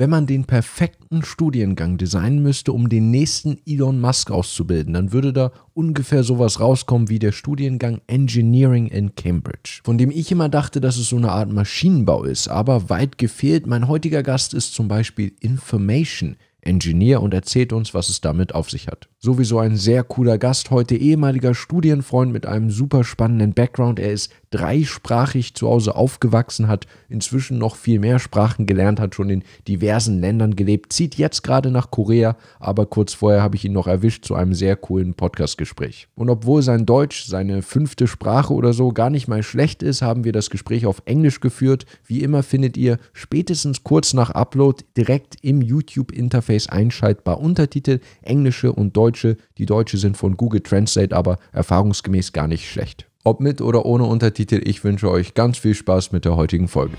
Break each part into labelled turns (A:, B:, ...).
A: Wenn man den perfekten Studiengang designen müsste, um den nächsten Elon Musk auszubilden, dann würde da ungefähr sowas rauskommen wie der Studiengang Engineering in Cambridge, von dem ich immer dachte, dass es so eine Art Maschinenbau ist, aber weit gefehlt. Mein heutiger Gast ist zum Beispiel Information Engineer und erzählt uns, was es damit auf sich hat. Sowieso ein sehr cooler Gast, heute ehemaliger Studienfreund mit einem super spannenden Background. Er ist dreisprachig zu Hause aufgewachsen, hat inzwischen noch viel mehr Sprachen gelernt, hat schon in diversen Ländern gelebt, zieht jetzt gerade nach Korea, aber kurz vorher habe ich ihn noch erwischt zu einem sehr coolen Podcastgespräch. Und obwohl sein Deutsch, seine 5. Sprache oder so, gar nicht mal schlecht ist, haben wir das Gespräch auf Englisch geführt. Wie immer findet ihr spätestens kurz nach Upload direkt im YouTube-Interface einschaltbar Untertitel, englische und deutsche. Die deutsche sind von Google Translate, aber erfahrungsgemäß gar nicht schlecht. Ob mit oder ohne Untertitel, ich wünsche euch ganz viel Spaß mit der heutigen Folge.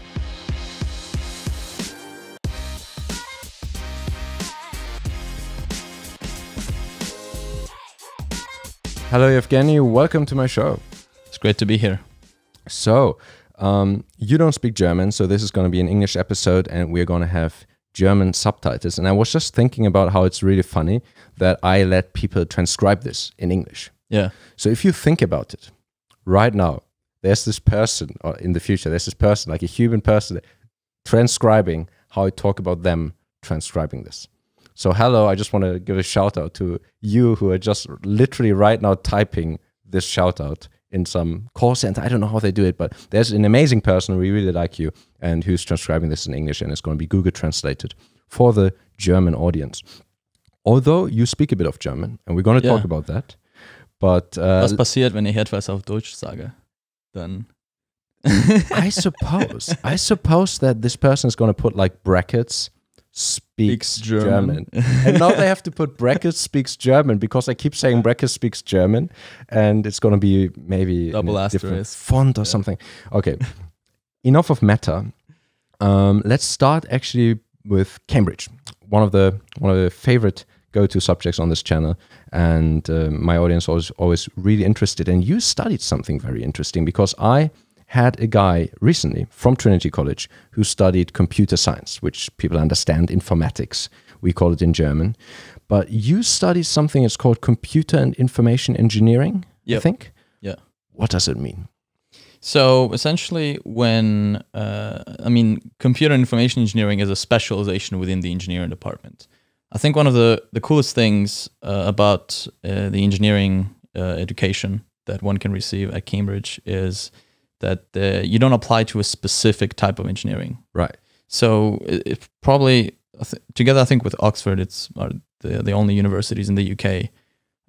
A: Hello Evgeny, welcome to my show.
B: It's great to be here.
A: So, you don't speak German, so this is going to be an English episode and we're going to have German subtitles. And I was just thinking about how it's really funny that I let people transcribe this in English.
B: Yeah.
A: So if you think about it, right now, there's this person, or in the future, there's this person, like a human person, transcribing how I talk about them transcribing this. So hello, I just want to give a shout out to you who are just literally right now typing this shout out in some call center. I don't know how they do it, but there's an amazing person, we really like you, and who's transcribing this in English, and it's going to be Google translated for the German audience. Although you speak a bit of German, and we're going to talk about that. But
B: was passiert, wenn ich etwas auf Deutsch sage? Dann
A: I suppose that this person is going to put like brackets speaks German. And now they have to put brackets speaks German because I keep saying brackets speaks German, and it's going to be maybe
B: double
A: in a different
B: asterisk
A: font or something. Okay, enough of meta. Let's start actually with Cambridge, one of the favorite go-to subjects on this channel, and my audience was always really interested. And you studied something very interesting because I had a guy recently from Trinity College who studied computer science, which people understand, informatics, we call it in German. But you studied something that's called computer and information engineering, I think?
B: Yeah.
A: What does it mean?
B: So essentially when, computer and information engineering is a specialization within the engineering department. I think one of the coolest things about the engineering education that one can receive at Cambridge is that you don't apply to a specific type of engineering.
A: Right.
B: So it probably, together I think with Oxford, it's the only universities in the UK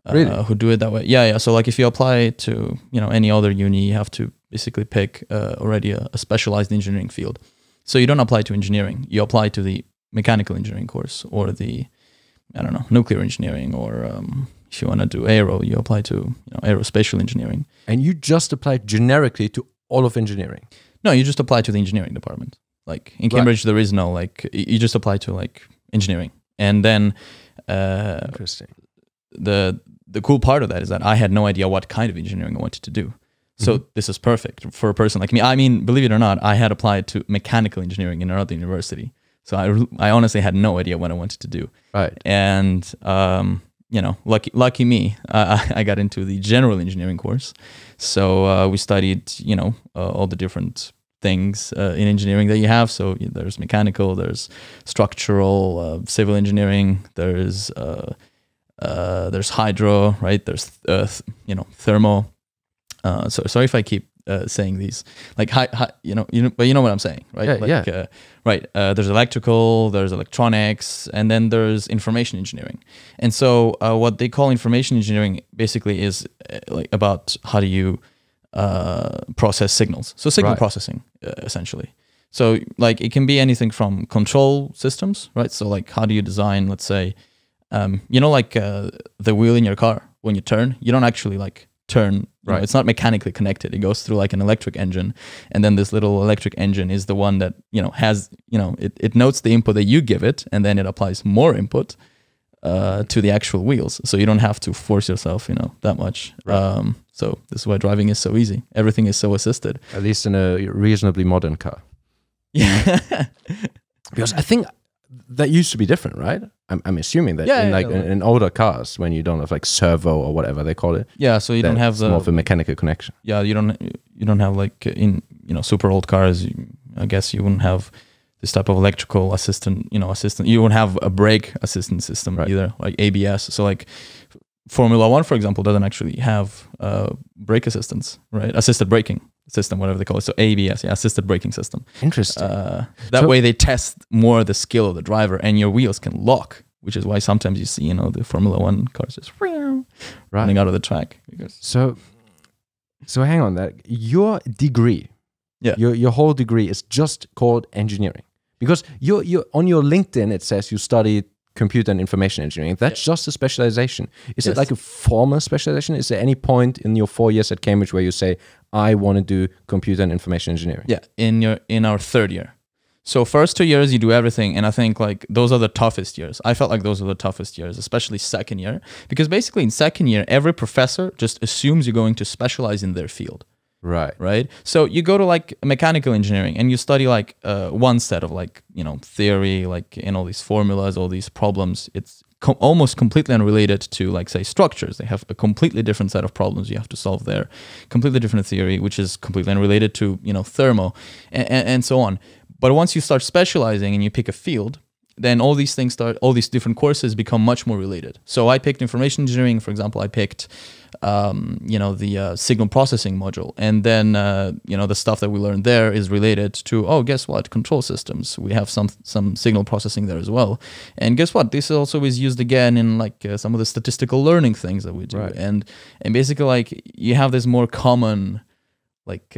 A: really?
B: Who do it that way. Yeah. So like if you apply to any other uni, you have to basically pick already a specialized engineering field. So you don't apply to engineering. You apply to the mechanical engineering course or the, nuclear engineering, or if you want to do aero, you apply to aerospatial engineering. And
A: you just applied generically to all of engineering?
B: No, you just apply to the engineering department. Like in Cambridge, there is no you just apply to like engineering. And then
A: interesting.
B: The cool part of that is that I had no idea what kind of engineering I wanted to do. So this is perfect for a person like me. I mean, believe it or not, I had applied to mechanical engineering in another university. So I honestly had no idea what I wanted to do.
A: Right.
B: And lucky me, I got into the general engineering course. So we studied, all the different things in engineering that you have. So there's mechanical, there's structural, civil engineering, there's hydro, right? There's thermal. So sorry if I keep saying these, like but you know what I'm saying, right? Right. There's electrical, there's electronics, and then there's information engineering. And so what they call information engineering basically is about how do you process signals. So signal processing, essentially. So like it can be anything from control systems, right? So like how do you design, let's say, the wheel in your car, when you turn, you don't actually turn. Right. It's not mechanically connected. It goes through like an electric engine, and then this little electric engine is the one that has it notes the input that you give it, and then it applies more input to the actual wheels. So you don't have to force yourself that much. Right. So this is why driving is so easy. Everything is so assisted.
A: At least in a reasonably modern car.
B: Yeah.
A: Because I think that used to be different, right? I'm assuming that in older cars, when you don't have like servo or whatever they call it.
B: Yeah, so you don't have
A: more of a mechanical connection.
B: Yeah, you don't have like in super old cars. I guess you wouldn't have this type of electrical assistant. You wouldn't have a brake assistance system either, like ABS. So like Formula One, for example, doesn't actually have brake assistance, right? Assisted braking system, whatever they call it. So ABS, assisted braking system.
A: Interesting.
B: That way they test more the skill of the driver, and your wheels can lock, which is why sometimes you see, the Formula One cars just running out of the track.
A: So hang on, that your degree, your whole degree is just called engineering, because you on your LinkedIn it says you studied computer and information engineering. That's just a specialization. Is it like a formal specialization? Is there any point in your 4 years at Cambridge where you say, I want to do computer and information engineering?
B: Yeah, in our third year. So first 2 years you do everything, and I think like those are the toughest years. I felt like those are the toughest years, especially second year, because basically in second year every professor just assumes you're going to specialize in their field. Right. So you go to like mechanical engineering and you study like one set of like, theory, like in all these formulas, all these problems. It's almost completely unrelated to like, say, structures. They have a completely different set of problems you have to solve there. Completely different theory, which is completely unrelated to, thermo and so on. But once you start specializing and you pick a field, then all these different courses become much more related. So I picked information engineering, for example. I picked, the signal processing module, and then the stuff that we learned there is related to guess what, control systems. We have some signal processing there as well, and guess what, this also is used again in like some of the statistical learning things that we do, and basically like you have this more common like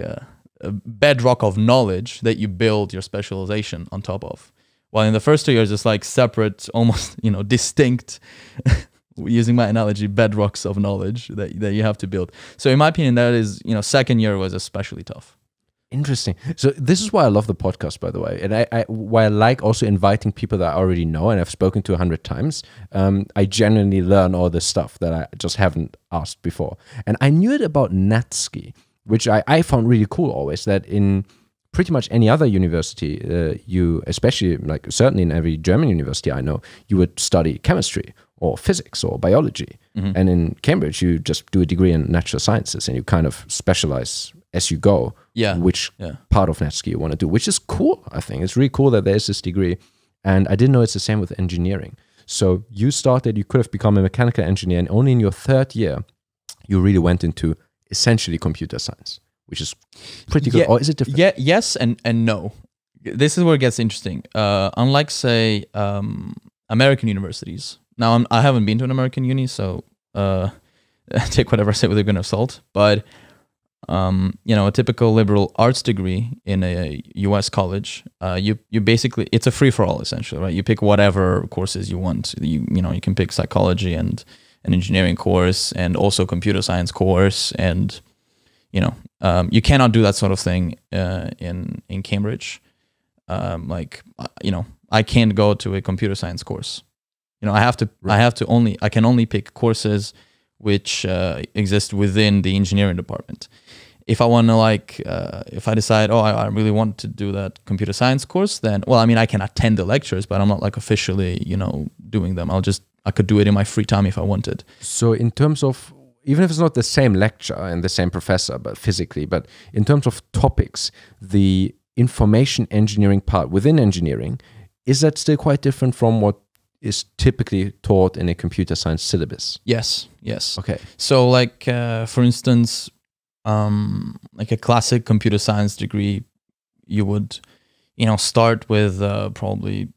B: bedrock of knowledge that you build your specialization on top of. While in the first 2 years, it's like separate, almost, distinct, using my analogy, bedrocks of knowledge that you have to build. So in my opinion, that is, second year was especially tough.
A: Interesting. So this is why I love the podcast, by the way. And why I like also inviting people that I already know and I've spoken to 100 times. I genuinely learn all this stuff that I just haven't asked before. And I knew it about Natski, which I found really cool always, that in pretty much any other university, you, especially like certainly in every German university I know, you would study chemistry or physics or biology. Mm-hmm. And in Cambridge, you just do a degree in natural sciences and you kind of specialize as you go, which part of Natski you want to do, which is cool, I think. It's really cool that there's this degree. And I didn't know it's the same with engineering. So you could have become a mechanical engineer, and only in your third year, you really went into essentially computer science, which is pretty good. Or is it different?
B: Yeah, yes and no. This is where it gets interesting. Unlike, say, American universities. Now, I haven't been to an American uni, so take whatever I say with a grain of salt. But, a typical liberal arts degree in a U.S. college, you basically, it's a free-for-all, essentially, right? You pick whatever courses you want. You can pick psychology and an engineering course and also computer science course, and you cannot do that sort of thing in Cambridge. I can't go to a computer science course. I can only pick courses which exist within the engineering department. If I want to if I decide, I really want to do that computer science course, then, I can attend the lectures, but I'm not like officially, doing them. I could do it in my free time if I wanted.
A: So in terms of, even if it's not the same lecture and the same professor, but physically, but in terms of topics, the information engineering part within engineering, is that still quite different from what is typically taught in a computer science syllabus?
B: Yes.
A: Okay.
B: So for instance, like a classic computer science degree, you would, start with probably,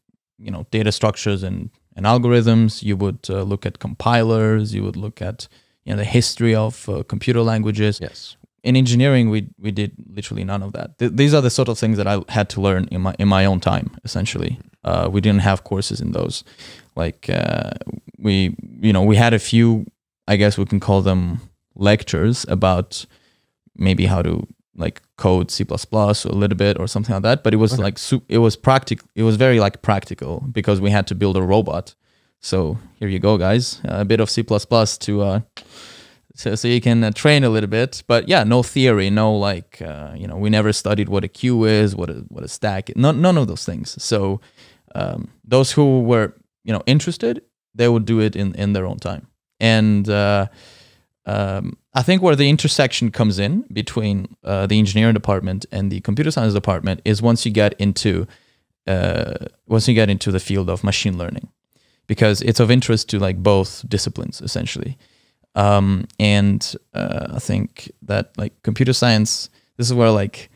B: data structures and algorithms. You would look at compilers. You would look at, the history of computer languages.
A: Yes.
B: In engineering, we did literally none of that. These are the sort of things that I had to learn in my own time, essentially. We didn't have courses in those. We had a few, I guess we can call them lectures about maybe how to code C++ a little bit or something like that. But it was it was practical. It was very practical because we had to build a robot. So here you go, guys, a bit of C++ to so you can train a little bit. But yeah, no theory, no we never studied what a queue is, what a stack is, none of those things. So those who were, interested, they would do it in their own time. And I think where the intersection comes in between the engineering department and the computer science department is once you get into the field of machine learning, because it's of interest to like both disciplines essentially. And I think that like computer science, this is where like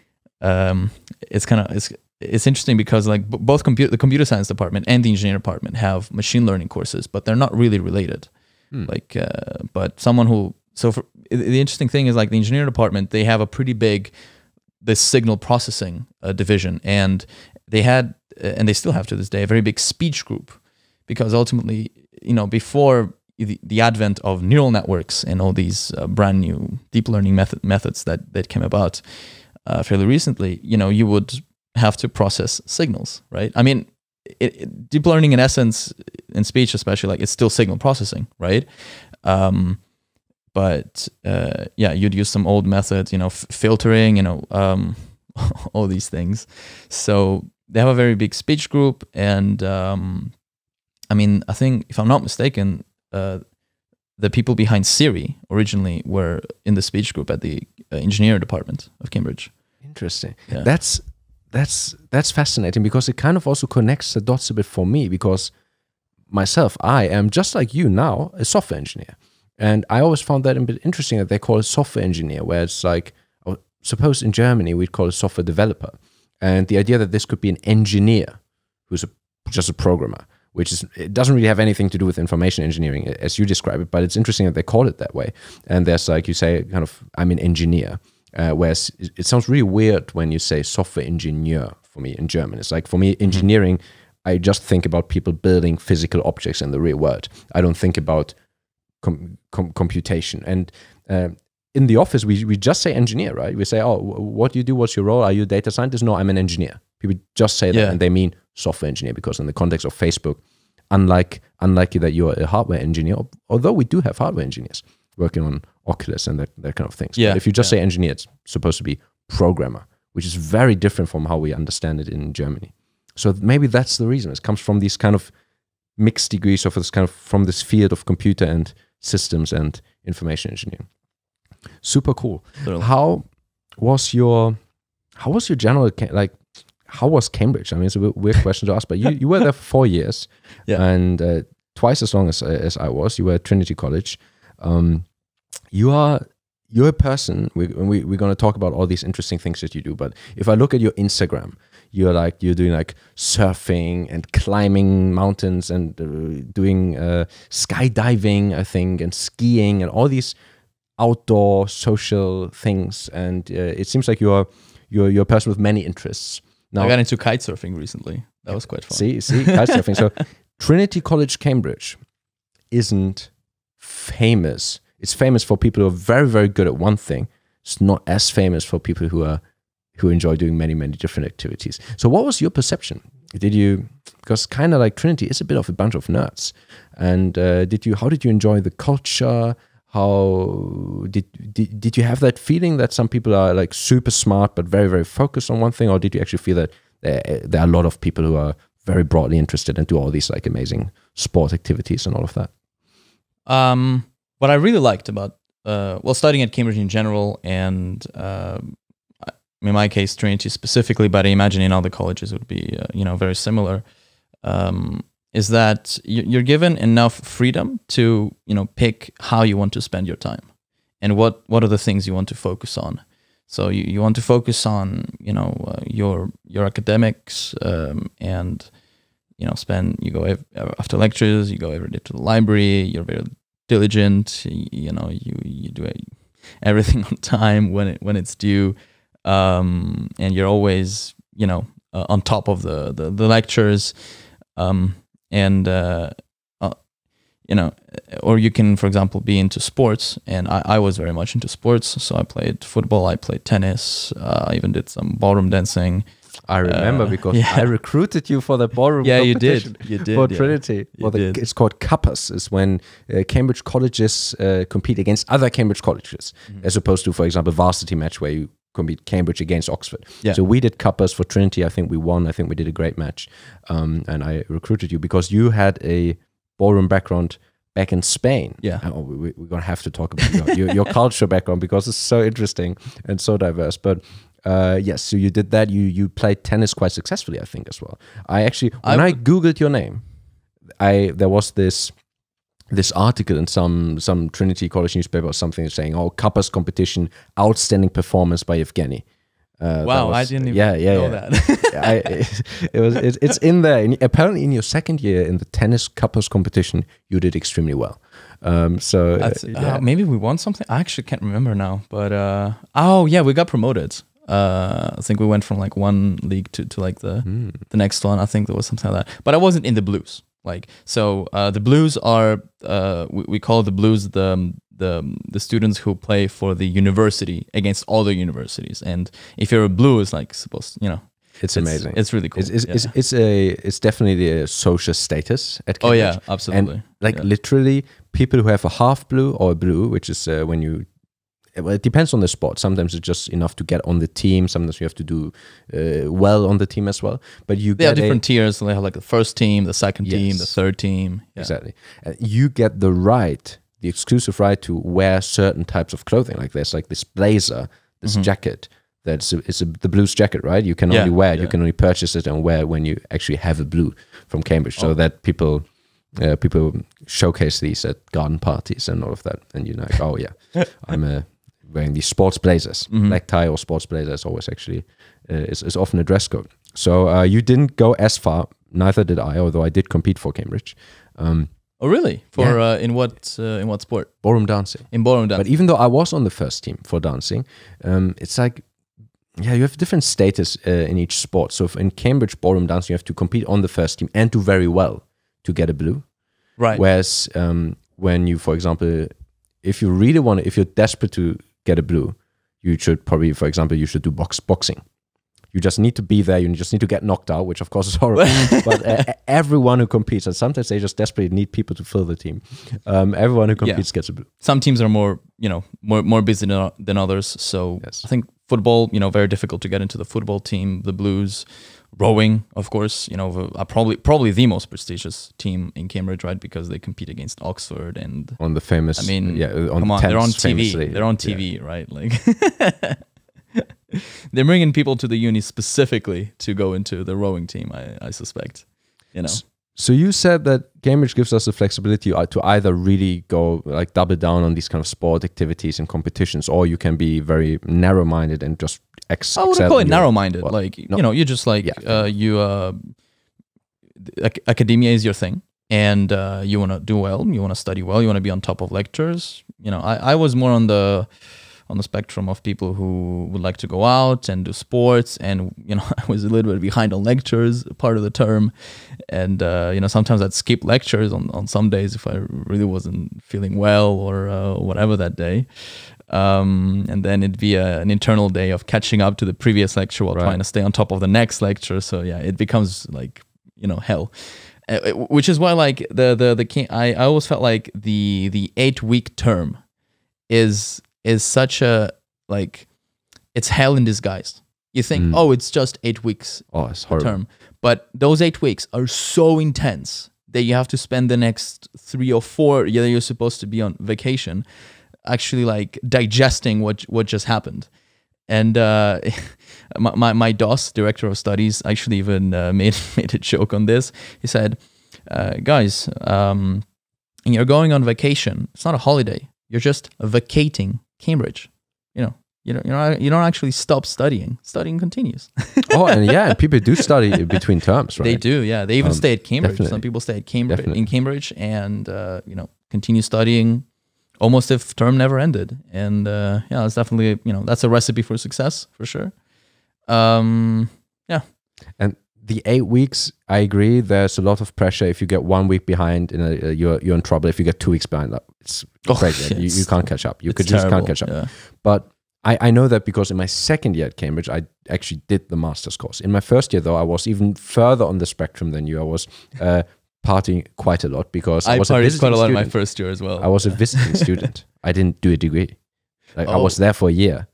B: it's interesting because like both the computer science department and the engineering department have machine learning courses, but they're not really related. Like, but someone who, the interesting thing is like the engineering department, they have a pretty big, this signal processing division, and they had, and they still have to this day, a very big speech group, because ultimately, before the advent of neural networks and all these brand new deep learning methods that came about fairly recently, you would have to process signals, right? I mean, deep learning in essence, in speech especially, like it's still signal processing, right? But you'd use some old methods, filtering, all these things. So they have a very big speech group, and I mean, I think if I'm not mistaken, the people behind Siri originally were in the speech group at the engineering department of Cambridge.
A: Interesting.
B: Yeah.
A: That's fascinating, because it kind of also connects the dots a bit for me, because myself, I am just like you now, a software engineer. And I always found that a bit interesting that they call it software engineer, where it's like, suppose in Germany, we'd call it software developer. And the idea that this could be an engineer who's just a programmer, it doesn't really have anything to do with information engineering as you describe it, but it's interesting that they call it that way. And there's like, you say kind of, I'm an engineer. Whereas it sounds really weird when you say software engineer for me in German. It's like, for me, engineering, I just think about people building physical objects in the real world. I don't think about computation. And in the office, we just say engineer, right? We say, oh, what do you do? What's your role? Are you a data scientist? No, I'm an engineer. People just say that, and they mean software engineer, because in the context of Facebook, unlike that you're a hardware engineer, although we do have hardware engineers working on Oculus and that kind of things.
B: Yeah.
A: But if you just say engineer, it's supposed to be programmer, which is very different from how we understand it in Germany. So maybe that's the reason. It comes from these kind of mixed degrees of this kind of, from this field of computer and systems and information engineering. Super cool.
B: Totally.
A: How was your general, like, how was Cambridge? I mean, it's a weird question to ask, but you were there for 4 years, and twice as long as I was. You were at Trinity College. You're a person, we're going to talk about all these interesting things that you do, but if I look at your Instagram, you're doing like surfing and climbing mountains and doing skydiving, I think, and skiing and all these outdoor social things, and it seems like you're a person with many interests. Now,
B: I got into kite surfing recently. That was quite fun.
A: See, kite surfing. So Trinity College, Cambridge isn't famous. It's famous for people who are very, very good at one thing. It's not as famous for people who enjoy doing many, many different activities. So what was your perception? Because kind of like Trinity is a bit of a bunch of nerds. And how did you enjoy the culture? How did you have that feeling that some people are like super smart but very, very focused on one thing? Or did you actually feel that there are a lot of people who are very broadly interested and do all these like amazing sport activities and all of that?
B: What I really liked about, studying at Cambridge in general, and in my case, Trinity specifically, but I imagine in other colleges it would be, very similar, is that you're given enough freedom to, pick how you want to spend your time and what are the things you want to focus on. So you want to focus on, your academics, and, you go after lectures, you go every day to the library, you're very diligent, you do everything on time when it's due, and you're always on top of the lectures, or you can, for example, be into sports, and I was very much into sports, so I played football, I played tennis, I even did some ballroom dancing.
A: I remember because I recruited you for the ballroom competition.
B: You did
A: for Trinity. It's called Cuppas. It's when Cambridge colleges compete against other Cambridge colleges, as opposed to, for example, varsity match where you compete Cambridge against Oxford.
B: Yeah.
A: So we did Cuppas for Trinity. I think we won. I think we did a great match. And I recruited you because you had a ballroom background back in Spain.
B: Yeah.
A: We're going to have to talk about your culture background because it's so interesting and so diverse. But yes, so you did that. You played tennis quite successfully, I think, as well. I Googled your name, there was this article in some Trinity College newspaper or something saying, Cuppas competition, outstanding performance by Evgeny.
B: Wow, I didn't even know
A: that. It's in there. And apparently, in your second year in the tennis Cuppas competition, you did extremely well.
B: Maybe we won something. I actually can't remember now. But we got promoted. I think we went from like one league to like the next one. I think there was something like that. But I wasn't in the Blues. The Blues are we call the Blues the students who play for the university against other universities, and if you're a Blue, it's like supposed,
A: it's amazing.
B: It's really cool.
A: It's definitely a social status at Cambridge.
B: Oh yeah, absolutely.
A: And literally, people who have a half blue or a blue, which is when you. Well, it depends on the sport. Sometimes it's just enough to get on the team. Sometimes you have to do well on the team as well. But they
B: have different tiers. So they have like the first team, the second team, the third team.
A: Yeah. Exactly. You get the exclusive right to wear certain types of clothing. Like there's like this blazer, this jacket. It's the Blues jacket, right? You can only wear it. You can only purchase it and wear when you actually have a blue from Cambridge. So that people showcase these at garden parties and all of that. And you're like, oh yeah, I'm wearing these sports blazers. Black tie or sports blazer is always actually is often a dress code. So you didn't go as far, neither did I, although I did compete for Cambridge.
B: Oh really? For in what sport?
A: Ballroom dancing.
B: In ballroom dancing.
A: But even though I was on the first team for dancing, it's like you have different status in each sport. So in Cambridge ballroom dancing, you have to compete on the first team and do very well to get a blue.
B: Right.
A: Whereas when you, for example, if you're desperate to get a blue, you should probably, for example, do boxing. You just need to be there. You just need to get knocked out, which of course is horrible. But everyone who competes, and sometimes they just desperately need people to fill the team. Everyone who competes gets a blue.
B: Some teams are more busy than others. So I think football, very difficult to get into the football team. The Blues, rowing, of course, probably the most prestigious team in Cambridge, right? Because they compete against Oxford and
A: on the famous.
B: Come on, they're on TV. Famously. They're on TV, right? Like they're bringing people to the uni specifically to go into the rowing team. I suspect,
A: So you said that Cambridge gives us the flexibility to either really go like double down on these kind of sport activities and competitions, or you can be very narrow-minded and just excel.
B: I wouldn't call it narrow-minded. You just academia is your thing, and you want to do well, you want to study well, you want to be on top of lectures. I was more on the spectrum of people who would like to go out and do sports, and I was a little bit behind on lectures part of the term, and sometimes I'd skip lectures on some days if I really wasn't feeling well or whatever that day, and then it'd be an internal day of catching up to the previous lecture while trying to stay on top of the next lecture. So it becomes like hell. Which is why like I always felt like the 8-week term is such a it's hell in disguise. You think, it's just 8 weeks.
A: Oh, it's horrible.
B: Term. But those 8 weeks are so intense that you have to spend the next 3 or 4, you're supposed to be on vacation, actually like digesting what just happened. And my DOS, director of studies, actually even made a joke on this. He said, guys, you're going on vacation. It's not a holiday. You're just vacating Cambridge. You don't actually stop studying. Studying continues.
A: And people do study between terms, right?
B: They do, yeah. They even stay at Cambridge.
A: Definitely.
B: Some people stay at Cambridge and continue studying almost if term never ended. And it's definitely that's a recipe for success for sure.
A: And the 8 weeks, I agree. There's a lot of pressure. If you get 1 week behind, you're in trouble. If you get 2 weeks behind, it's crazy. You can't catch up. You just can't catch up. Yeah. But I know that because in my second year at Cambridge, I actually did the master's course. In my first year, though, I was even further on the spectrum than you. I was partying quite a lot because I was
B: partied quite a lot in my first year as well.
A: I was a visiting student. I didn't do a degree. I was there for a year.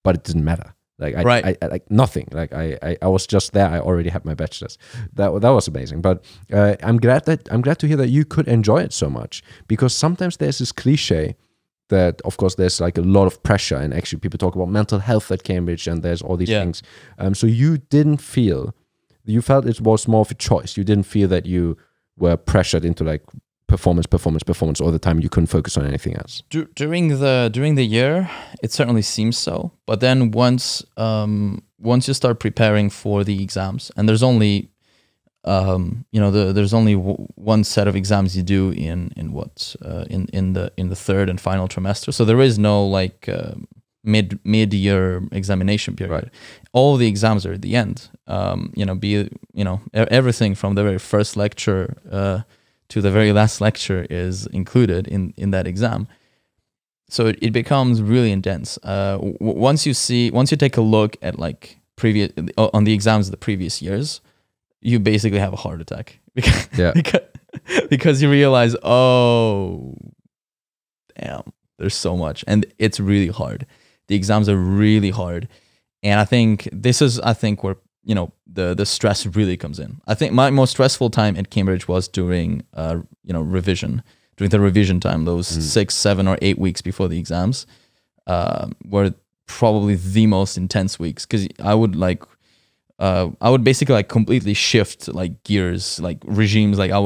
A: but it didn't matter. Like I like nothing. Like I was just there. I already had my bachelor's. That was amazing. But I'm glad to hear that you could enjoy it so much, because sometimes there's this cliche that, of course, there's like a lot of pressure, and actually people talk about mental health at Cambridge, and there's all these things. So you felt it was more of a choice. You didn't feel that you were pressured into like performance all the time. You couldn't focus on anything else.
B: During the year, it certainly seems so. But then once you start preparing for the exams, and there's only there's only one set of exams you do in the third and final trimester. So there is no like mid-year examination period. Right. All the exams are at the end. Everything from the very first lecture to the very last lecture is included in that exam. So it becomes really intense. Once you take a look at like on the exams of the previous years, you basically have a heart attack because you realize, oh, damn, there's so much, and it's really hard. The exams are really hard, and I think where the stress really comes in. I think my most stressful time at Cambridge was during revision, during the revision time. Those 6, 7, or 8 weeks before the exams were probably the most intense weeks, because I would basically like completely shift like gears, like regimes. Like I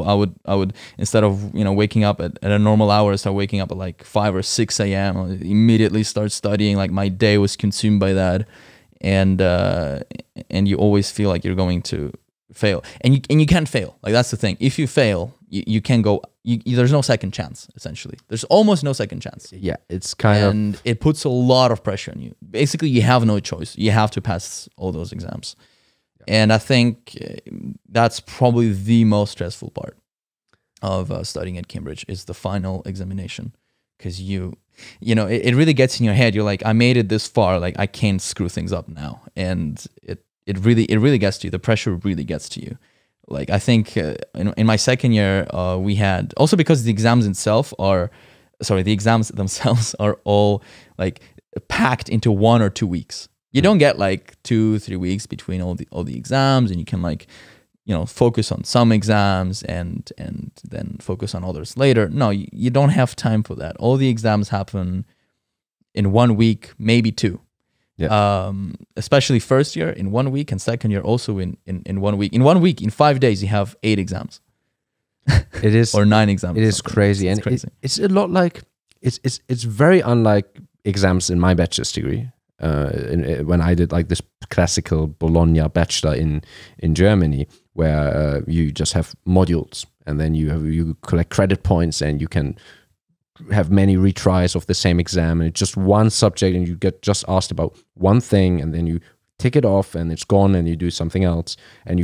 B: would instead of waking up at a normal hour, start waking up at like 5 or 6 a.m. Immediately start studying. Like my day was consumed by that. And you always feel like you're going to fail, and you can't fail. Like that's the thing. If you fail, you can go. There's no second chance. Essentially, there's almost no second chance.
A: Yeah, it's and
B: it puts a lot of pressure on you. Basically, you have no choice. You have to pass all those exams, and I think that's probably the most stressful part of studying at Cambridge is the final examination, because it really gets in your head. You're like, I made it this far. Like I can't screw things up now, and it really gets to you. The pressure really gets to you. Like I think in my second year, we had, also because the exams themselves are all like packed into 1 or 2 weeks. You don't get like 2-3 weeks between all the exams, and you can like focus on some exams and then focus on others later. No, you don't have time for that. All the exams happen in 1 week, maybe 2. Yeah. Especially first year in 1 week, and second year also in 1 week. In 1 week, in 5 days, you have 8 exams.
A: It is
B: or 9 exams.
A: It is crazy, and crazy. It's a lot like it's very unlike exams in my bachelor's degree. When I did like this classical Bologna bachelor in Germany, where you just have modules, and then you collect credit points, and you can have many retries of the same exam, and it's just one subject, and you get just asked about one thing, and then you tick it off, and it's gone, and you do something else, and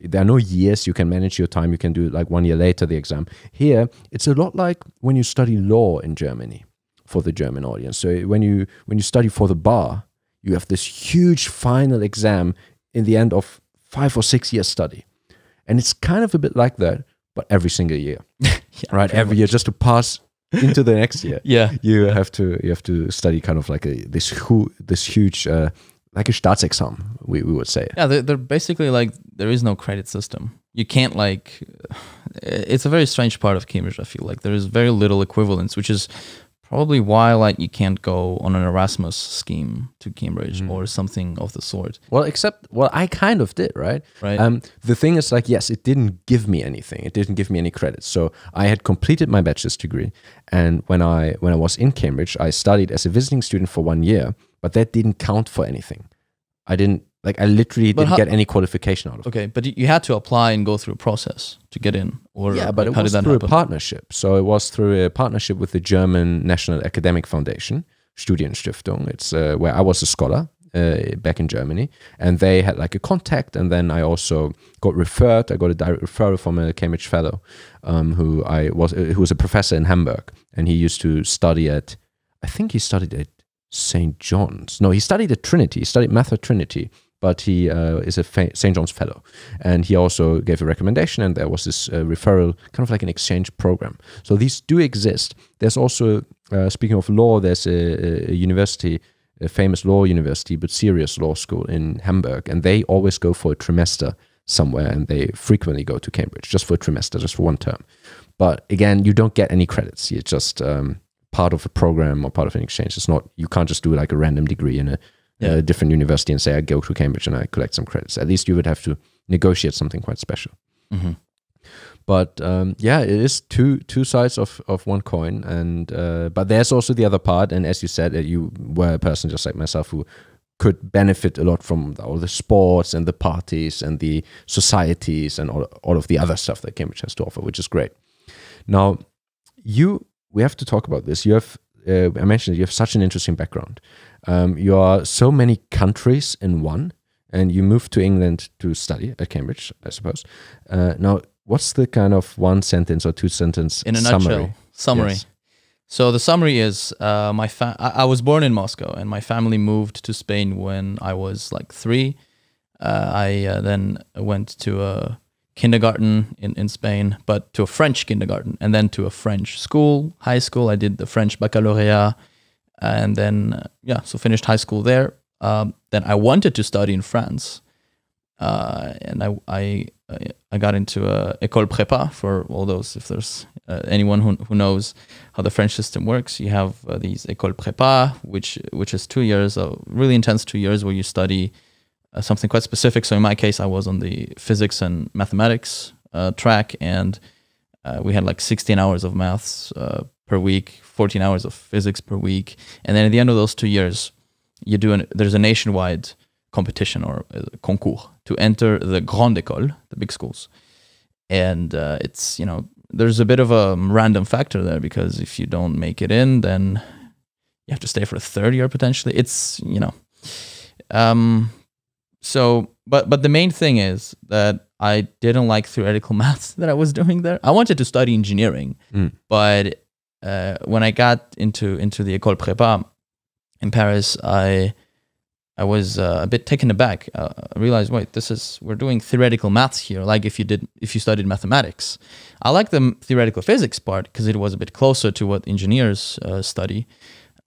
A: there are no years. You can manage your time. You can do it like 1 year later the exam. Here, it's a lot like when you study law in Germany, for the German audience. So when you study for the bar, you have this huge final exam in the end of 5 or 6 years study. And it's kind of a bit like that, but every single year. Right? Every year, just to pass into the next year. You have to study kind of like this huge like a Staatsexamen, we would say.
B: Yeah, they're basically like, there is no credit system. You can't like, it's a very strange part of Cambridge, I feel like. There is very little equivalence, which is probably why like you can't go on an Erasmus scheme to Cambridge or something of the sort.
A: Well, I kind of did, right?
B: Right.
A: The thing is like, yes, it didn't give me anything. It didn't give me any credits. So I had completed my bachelor's degree, and when I was in Cambridge, I studied as a visiting student for 1 year, but that didn't count for anything. I literally didn't get any qualification out of it.
B: Okay, but you had to apply and go through a process to get in, or
A: yeah, but it was through a partnership. So it was through a partnership with the German National Academic Foundation, Studienstiftung. It's where I was a scholar back in Germany, and they had like a contact, and then I also got referred. I got a direct referral from a Cambridge fellow, who was a professor in Hamburg, and he used to study at, I think he studied at St. John's. No, he studied at Trinity. He studied math at Trinity. But he is a St. John's fellow, and he also gave a recommendation, and there was this referral, kind of like an exchange program. So these do exist. There's also, speaking of law, there's a university a famous law university, but serious law school in Hamburg, and they always go for a trimester somewhere, and they frequently go to Cambridge just for a trimester, just for one term. But again, you don't get any credits. You're just part of a program or part of an exchange. It's not, you can't just do like a random degree in a different university and say, I go to Cambridge and I collect some credits. At least you would have to negotiate something quite special.
B: Mm-hmm.
A: But yeah, it is two sides of one coin, and but there's also the other part. And as you said, you were a person just like myself who could benefit a lot from all the sports and the parties and the societies and all of the other stuff that Cambridge has to offer, which is great. Now, we have to talk about this. You have, I mentioned, you have such an interesting background. You are so many countries in one, and you moved to England to study at Cambridge, I suppose. Now, what's the kind of one sentence or two sentence
B: in a
A: summary?
B: Summary.
A: Yes.
B: So the summary is I was born in Moscow, and my family moved to Spain when I was like 3. I then went to a kindergarten in Spain, but to a French kindergarten, and then to a French school, high school. I did the French baccalaureate, and then so finished high school there. Then I wanted to study in France, and I got into école prépa. For all those, if there's anyone who knows how the French system works, you have these école prépa, which is 2 years, really intense 2 years where you study something quite specific. So in my case, I was on the physics and mathematics track, and we had like 16 hours of maths per week, 14 hours of physics per week, and then at the end of those 2 years, there's a nationwide competition or concours to enter the grande école, the big schools. And it's, there's a bit of a random factor there, because if you don't make it in, then you have to stay for a third year potentially. It's, so, but the main thing is that I didn't like theoretical maths that I was doing there. I wanted to study engineering, but when I got into the école prépa in Paris, I was a bit taken aback. I realized, wait, we're doing theoretical maths here, like if you studied mathematics. I like the theoretical physics part because it was a bit closer to what engineers study.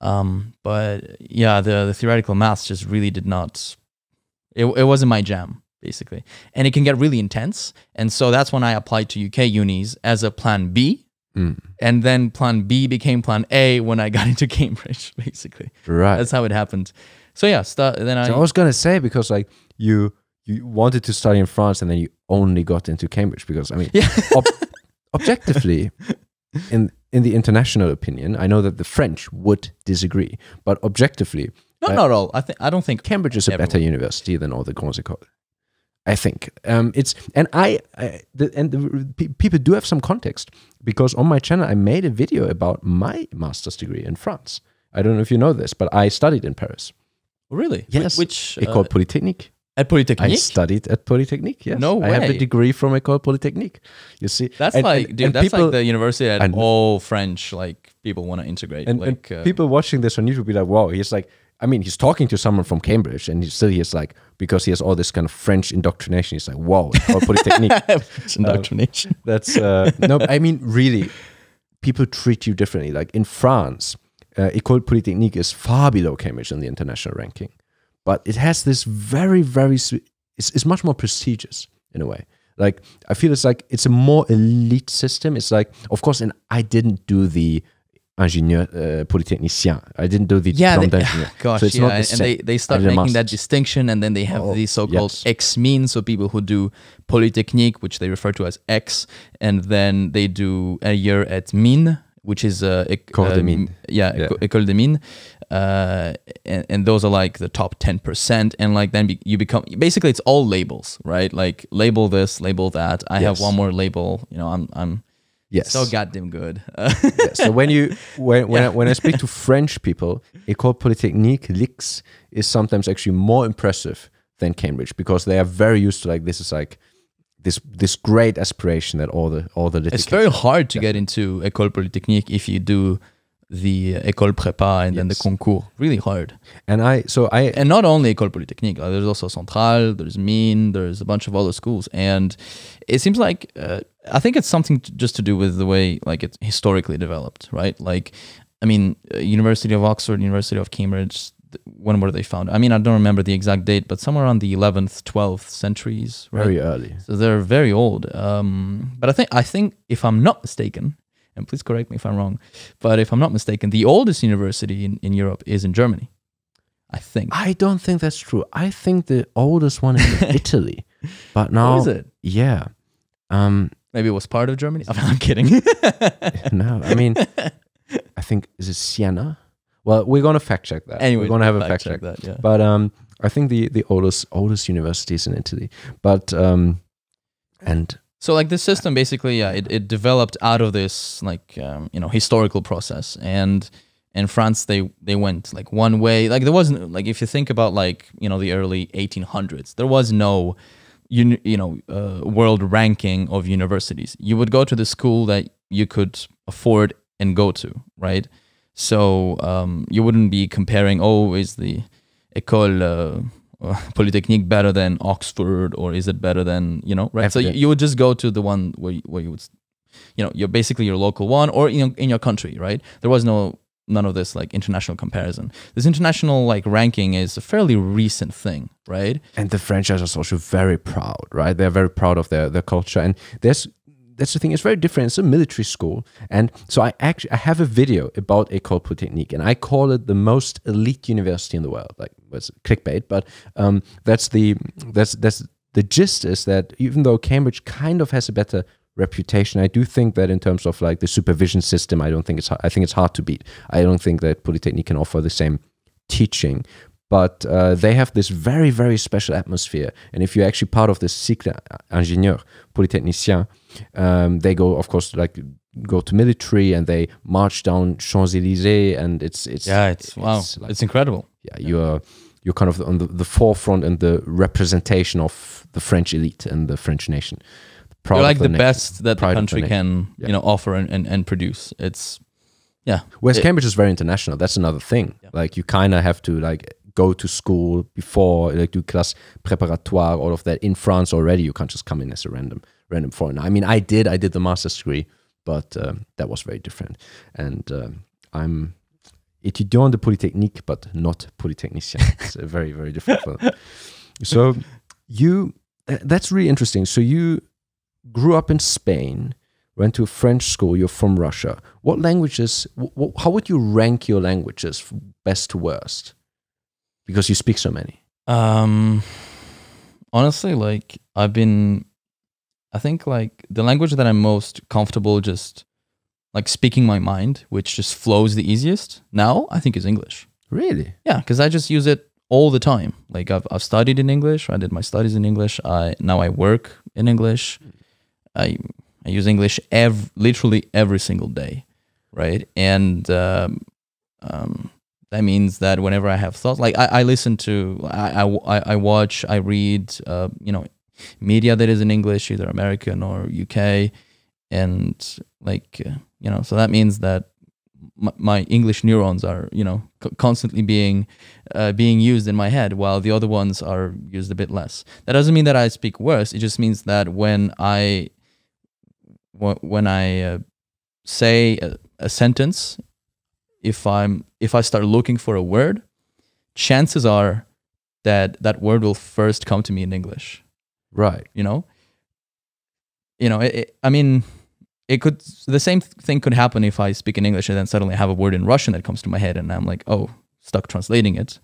B: But yeah, the theoretical maths just really did not, it wasn't my jam, basically. And it can get really intense. And so that's when I applied to UK unis as a plan B. And then plan B became plan A when I got into Cambridge, basically. Right. That's how it happened. So yeah, I
A: was gonna say, because like you wanted to study in France and then you only got into Cambridge because, I mean, objectively, in the international opinion, I know that the French would disagree, but objectively,
B: not all. I don't think
A: Cambridge is a better university than all the grandes écoles. I think people do have some context, because on my channel I made a video about my master's degree in France. I don't know if you know this, but I studied in Paris.
B: Really?
A: Yes.
B: Which
A: École Polytechnique.
B: At Polytechnique?
A: I studied at Polytechnique. Yes.
B: No way.
A: I have a degree from École Polytechnique. You see,
B: that's like the university that all French people want to integrate.
A: And people watching this on YouTube be like, "Wow!" He's talking to someone from Cambridge, and he's like, because he has all this kind of French indoctrination. He's like, "Wow, École Polytechnique."
B: Indoctrination.
A: That's no. I mean, really, people treat you differently. Like in France, École Polytechnique is far below Cambridge in the international ranking, but it has this very, very. It's much more prestigious in a way. Like I feel it's a more elite system. It's like, of course, and I didn't do the ingénieur polytechnicien. I didn't do the diplôme d'ingénieur.
B: Gosh,
A: so it's not the
B: and they start making that distinction, and then they have these so-called ex-means, so people who do Polytechnique, which they refer to as X, and then they do a year at Mines, which is
A: École des Mines.
B: École des Mines. And those are like the top 10%, and like then you become, basically it's all labels, right? Like label this, label that. I have one more label, I'm so goddamn good.
A: So when I speak to French people, École Polytechnique, l'X, is sometimes actually more impressive than Cambridge, because they are very used to this is like this great aspiration that all the
B: It's very hard to get into École Polytechnique if you do the École Prépa and then the concours. Really hard.
A: And
B: not only École Polytechnique, there's also Centrale, there's Mines, there's a bunch of other schools, and it seems like I think it's something just to do with the way it's historically developed, right? Like, I mean, University of Oxford, University of Cambridge, when were they found? I mean, I don't remember the exact date, but somewhere around the 11th, 12th centuries. Right?
A: Very early.
B: So they're very old. But I think if I'm not mistaken, and please correct me if I'm wrong, but if I'm not mistaken, the oldest university in Europe is in Germany. I think.
A: I don't think that's true. I think the oldest one is in Italy. But now,
B: is it?
A: Yeah.
B: Maybe it was part of Germany. I'm kidding.
A: No, I mean, I think, is it Siena? Well, we're going to fact check that.
B: Anyway,
A: we're going to have a fact check
B: that. Yeah.
A: But I think the oldest university is in Italy. But and
B: so like this system basically, yeah, it developed out of this like historical process, and in France they went like one way. Like there wasn't, like, if you think about like the early 1800s, there was no world ranking of universities. You would go to the school that you could afford and go to, right? So you wouldn't be comparing, is the École Polytechnique better than Oxford, or is it better than, right? So you would just go to the one where you would, you're basically your local one, or in your country, right? There was none of this like international comparison. This international like ranking is a fairly recent thing, right?
A: And the French are also very proud, right? They're very proud of their culture, and that's the thing. It's very different. It's a military school, and so I have a video about École Polytechnique, and I call it the most elite university in the world. Like, it's clickbait, but that's the gist is that even though Cambridge kind of has a better reputation, I do think that in terms of like the supervision system, I think it's hard to beat. I don't think that Polytechnique can offer the same teaching, but they have this very, very special atmosphere. And if you're actually part of the cycle ingénieur polytechnicien, they go to military, and they march down Champs-Élysées, and
B: it's incredible.
A: Yeah, you're kind of on the forefront and the representation of the French elite and the French nation.
B: You're like the best that the country can offer and produce. It's
A: Whereas Cambridge is very international. That's another thing. Yeah. Like, you kind of have to like go to school before, like do classe préparatoire, all of that in France already. You can't just come in as a random foreigner. I mean, I did the master's degree, but that was very different. And I'm étudiant de Polytechnique, but not polytechnicien. It's a very, very different film. So that's really interesting. So you grew up in Spain, went to a French school, you're from Russia. What languages, how would you rank your languages best to worst? Because you speak so many.
B: Honestly, like I think like the language that I'm most comfortable just like speaking my mind, which just flows the easiest now, I think is English.
A: Really?
B: Yeah, because I just use it all the time. Like I've studied in English, I did my studies in English, now I work in English. I use English literally every single day, right? And that means that whenever I have thoughts, like I listen to, I watch, I read, media that is in English, either American or UK, and like so that means that my English neurons are constantly being used in my head, while the other ones are used a bit less. That doesn't mean that I speak worse. It just means that when I say a sentence, if I start looking for a word, chances are that word will first come to me in English.
A: Right.
B: The same thing could happen if I speak in English and then suddenly I have a word in Russian that comes to my head and I'm like, stuck translating it.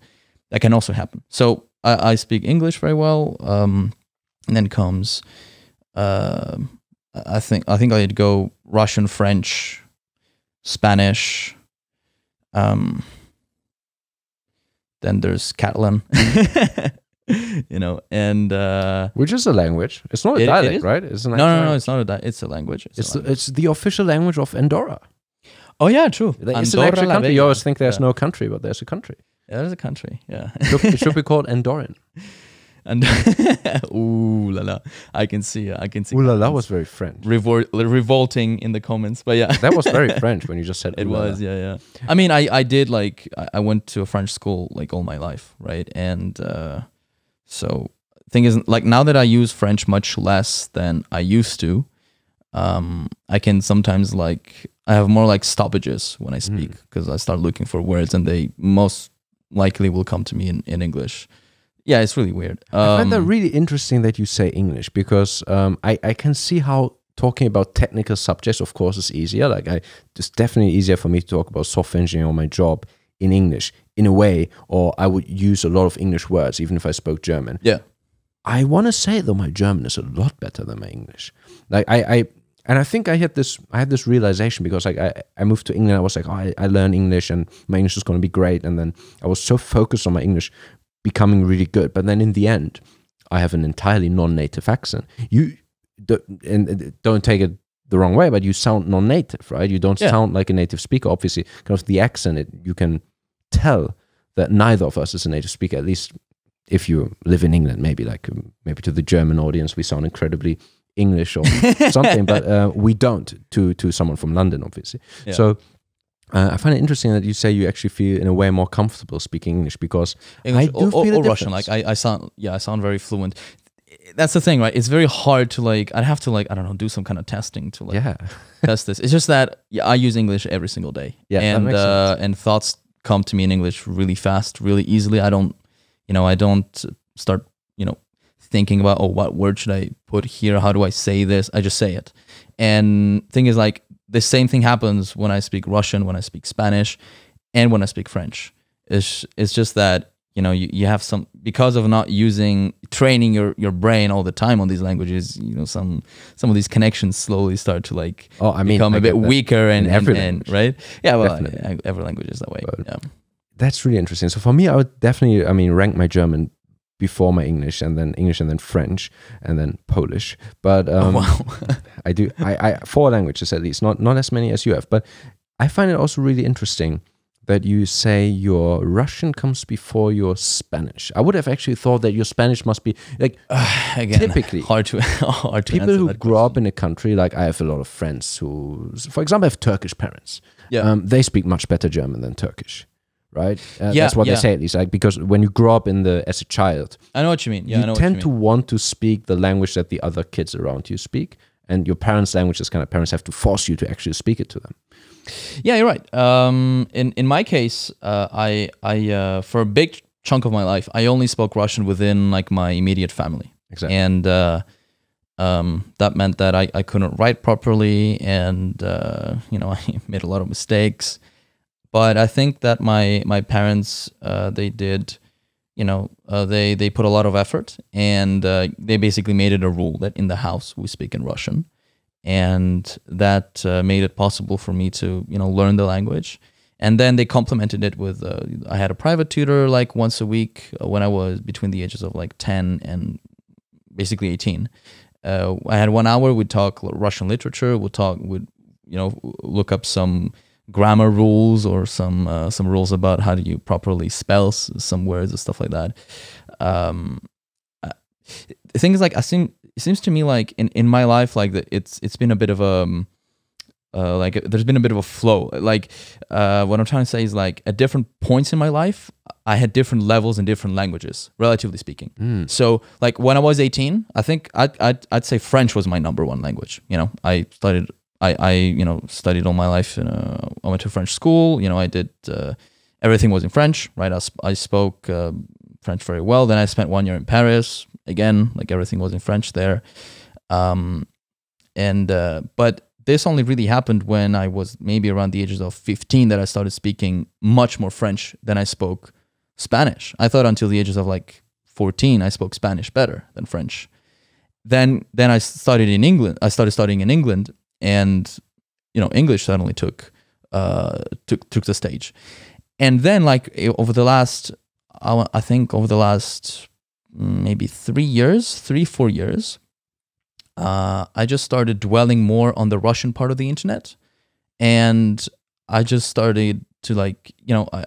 B: That can also happen. So I speak English very well. And then comes, I think I'd go Russian, French, Spanish. Then there's Catalan, and
A: which is a language. It's not a dialect, right? It's
B: no, it's not a dialect. It's a language.
A: It's the official language of Andorra.
B: Oh yeah, true.
A: It's an actual country. You always think there's no country, but there's a country.
B: Yeah, there's a country. Yeah,
A: it should be called Andorran.
B: And ooh la la, I can see.
A: Ooh la la was very French.
B: Revolting in the comments, but yeah,
A: that was very French when you just said
B: it was. Yeah. I mean, I did like I went to a French school like all my life, right? And so thing is, like now that I use French much less than I used to, I can sometimes like I have more like stoppages when I speak because I start looking for words, and likely will come to me in English. Yeah, it's really weird.
A: I find that really interesting that you say English, because I can see how talking about technical subjects, of course, is easier. Like it's definitely easier for me to talk about software engineering or my job in English in a way, or I would use a lot of English words even if I spoke German.
B: Yeah.
A: I want to say though my German is a lot better than my English. Like I think I had this realization because like I moved to England. I was like, oh, I learn English and my English is going to be great. And then I was so focused on my English becoming really good. But then in the end, I have an entirely non-native accent. Don't take it the wrong way, but you sound non-native, right? You don't sound like a native speaker. Obviously, kind of the accent, you can tell that neither of us is a native speaker, at least if you live in England. Maybe to the German audience, we sound incredibly English or something, but we don't to someone from London, obviously. Yeah. So I find it interesting that you say you actually feel in a way more comfortable speaking English, because I do feel a
B: Russian. Like I sound very fluent. That's the thing, right? It's very hard to I'd have to I don't know, do some kind of testing to test this. It's just that I use English every single day. Yeah, and thoughts come to me in English really fast, really easily. I don't start, thinking about, oh, what word should I put here? How do I say this? I just say it. And thing is, like, the same thing happens when I speak Russian, when I speak Spanish, and when I speak French. It's just that, you have some, because of not training your brain all the time on these languages, some of these connections slowly start to become a bit weaker and right? Yeah, well, every language is that way. But yeah.
A: That's really interesting. So for me, I would definitely, rank my German before my English and then French and then Polish. But
B: wow.
A: I 4 languages at least, not as many as you have. But I find it also really interesting that you say your Russian comes before your Spanish. I would have actually thought that your Spanish must be
B: again,
A: typically
B: hard to
A: people who grow up in a country. Like I have a lot of friends who, for example, have Turkish parents. Yeah, they speak much better German than Turkish. Right? That's what they say, at least. Like, because when you grow up as a child,
B: I know what you mean. Yeah,
A: you tend to want to speak the language that the other kids around you speak, and your parents' language is parents have to force you to actually speak it to them.
B: Yeah, you're right. In my case, I for a big chunk of my life, I only spoke Russian within my immediate family.
A: Exactly.
B: And that meant that I couldn't write properly, and I made a lot of mistakes. But I think that my parents, they did, they put a lot of effort, and they basically made it a rule that in the house we speak in Russian, and that made it possible for me to, learn the language. And then they complemented it with, I had a private tutor once a week when I was between the ages of 10 and basically 18. I had 1 hour, we'd talk Russian literature, we'd look up some grammar rules or some rules about how do you properly spell some words and stuff like that. The thing is, it seems to me in my life it's been a bit of a there's been a bit of a flow. What I'm trying to say is at different points in my life, I had different levels in different languages, relatively speaking. So when I was 18, I think I'd say French was my number 1 language. I studied all my life. I went to French school. I did everything was in French, right? I spoke French very well. Then I spent 1 year in Paris. Again, everything was in French there. But this only really happened when I was maybe around the ages of 15 that I started speaking much more French than I spoke Spanish. I thought until the ages of 14 I spoke Spanish better than French. Then I studied in England. I started studying in England. And English suddenly took the stage, and then over the last, I think over the last maybe 3-4 years, I just started dwelling more on the Russian part of the internet, and I just started to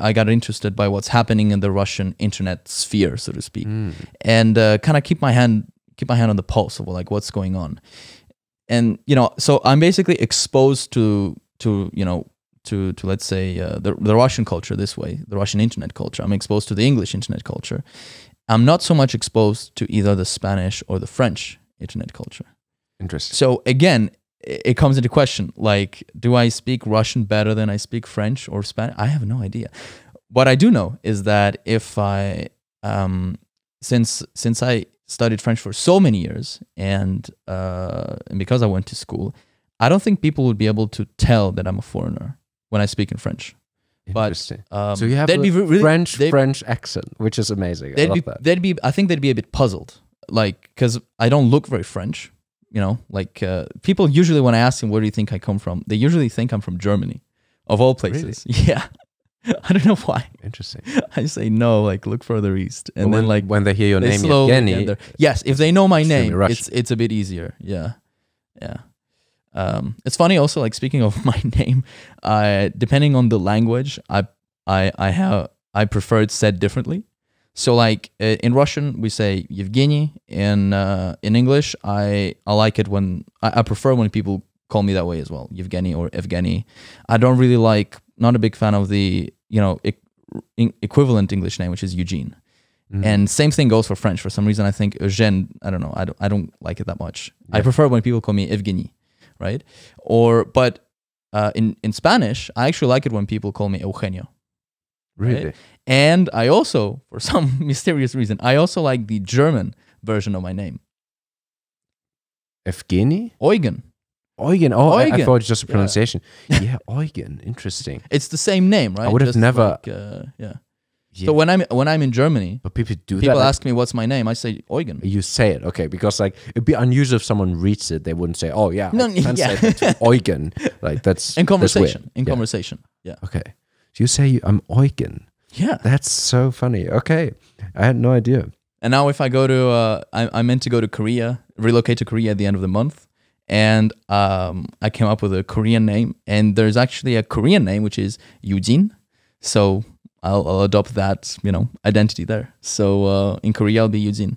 B: I got interested by what's happening in the Russian internet sphere, so to speak, and kind of keep my hand on the pulse of what's going on. And so I'm basically exposed to let's say the Russian culture this way, the Russian internet culture. I'm exposed to the English internet culture. I'm not so much exposed to either the Spanish or the French internet culture.
A: Interesting.
B: So again, it comes into question, do I speak Russian better than I speak French or Spanish? I have no idea. what I do know is that if I, since I studied French for so many years, and because I went to school, I don't think people would be able to tell that I'm a foreigner when I speak in French.
A: Interesting.
B: But
A: so you have a French accent, which is amazing. I love that.
B: I think they'd be a bit puzzled, like, because I don't look very French. You know, like people usually, when I ask them where do you think I come from, they usually think I'm from Germany, of all places. Really? Yeah. I don't know why.
A: Interesting.
B: I say no, like look further east, and then like
A: when they hear your name, Evgeny,
B: yes, if they know my name, it's a bit easier. Yeah, yeah. It's funny also, like speaking of my name, depending on the language, I prefer it said differently. So like in Russian we say Evgeny. In English I like it when I prefer when people call me that way as well, Evgeny or Evgeny. I don't really not a big fan of the equivalent English name, which is Eugene. And same thing goes for French. For some reason I think Eugène, I don't know, I don't like it that much. Yeah. I prefer when people call me Evgeny, right? But in Spanish I actually like it when people call me Eugenio.
A: Really?
B: Right? And I also, for some mysterious reason, I also like the German version of my name.
A: Evgeny?
B: Eugen.
A: Eugen. Oh, Eugen. I thought it was just a pronunciation. Yeah, Eugen. Interesting.
B: It's the same name, right?
A: I would have never.
B: Yeah. So when I'm in Germany,
A: but people
B: that, ask me what's my name, I say Eugen.
A: You say it, okay? Because like it'd be unusual if someone reads it, they wouldn't say, "Oh yeah, translate it to Eugen." Like that's
B: in conversation. In conversation, yeah.
A: Okay, so you say I'm Eugen.
B: Yeah,
A: that's so funny. Okay, I had no idea.
B: And now if I go to, I'm meant to go to Korea, relocate to Korea at the end of the month, and I came up with a Korean name, and there's actually a Korean name which is Eugene, so I'll adopt that, identity there. So in Korea I'll be Eugene.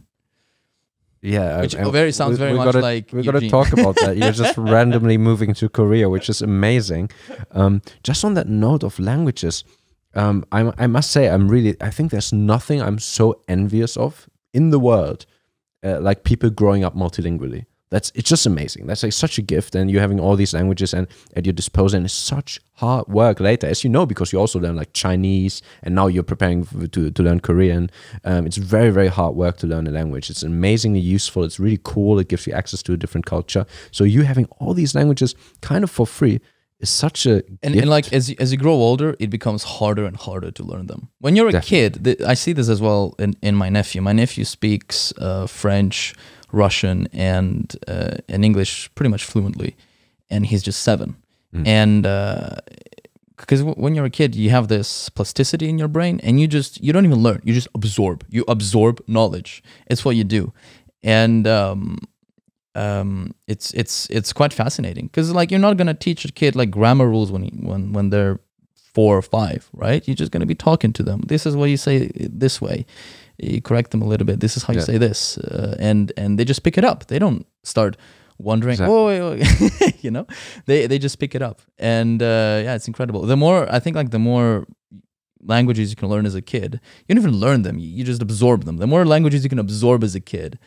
A: Yeah,
B: which sounds very much like
A: we're gonna talk about that. You're just randomly moving to Korea, which is amazing. Just on that note of languages, I must say I think there's nothing I'm so envious of in the world like people growing up multilingually. It's just amazing. That's like such a gift, and you're having all these languages and at your disposal, and it's such hard work later, as you know, because you also learn like Chinese, and now you're preparing to learn Korean. It's very, very hard work to learn a language. It's amazingly useful. It's really cool. It gives you access to a different culture. So you having all these languages kind of for free is such a gift.
B: And like as you grow older, it becomes harder and harder to learn them. When you're a kid, I see this as well in my nephew. My nephew speaks French, Russian, and English pretty much fluently, and he's just 7. And because when you're a kid, you have this plasticity in your brain, and you don't even learn. You just absorb. You absorb knowledge. It's what you do, and it's quite fascinating because like you're not gonna teach a kid like grammar rules when they're 4 or 5, right? You're just gonna be talking to them. This is what you say this way. You correct them a little bit. This is how you say this, and they just pick it up. They don't start wondering. Exactly. Oh, they just pick it up, and it's incredible. The more languages you can learn as a kid, you don't even learn them. You just absorb them. The more languages you can absorb as a kid,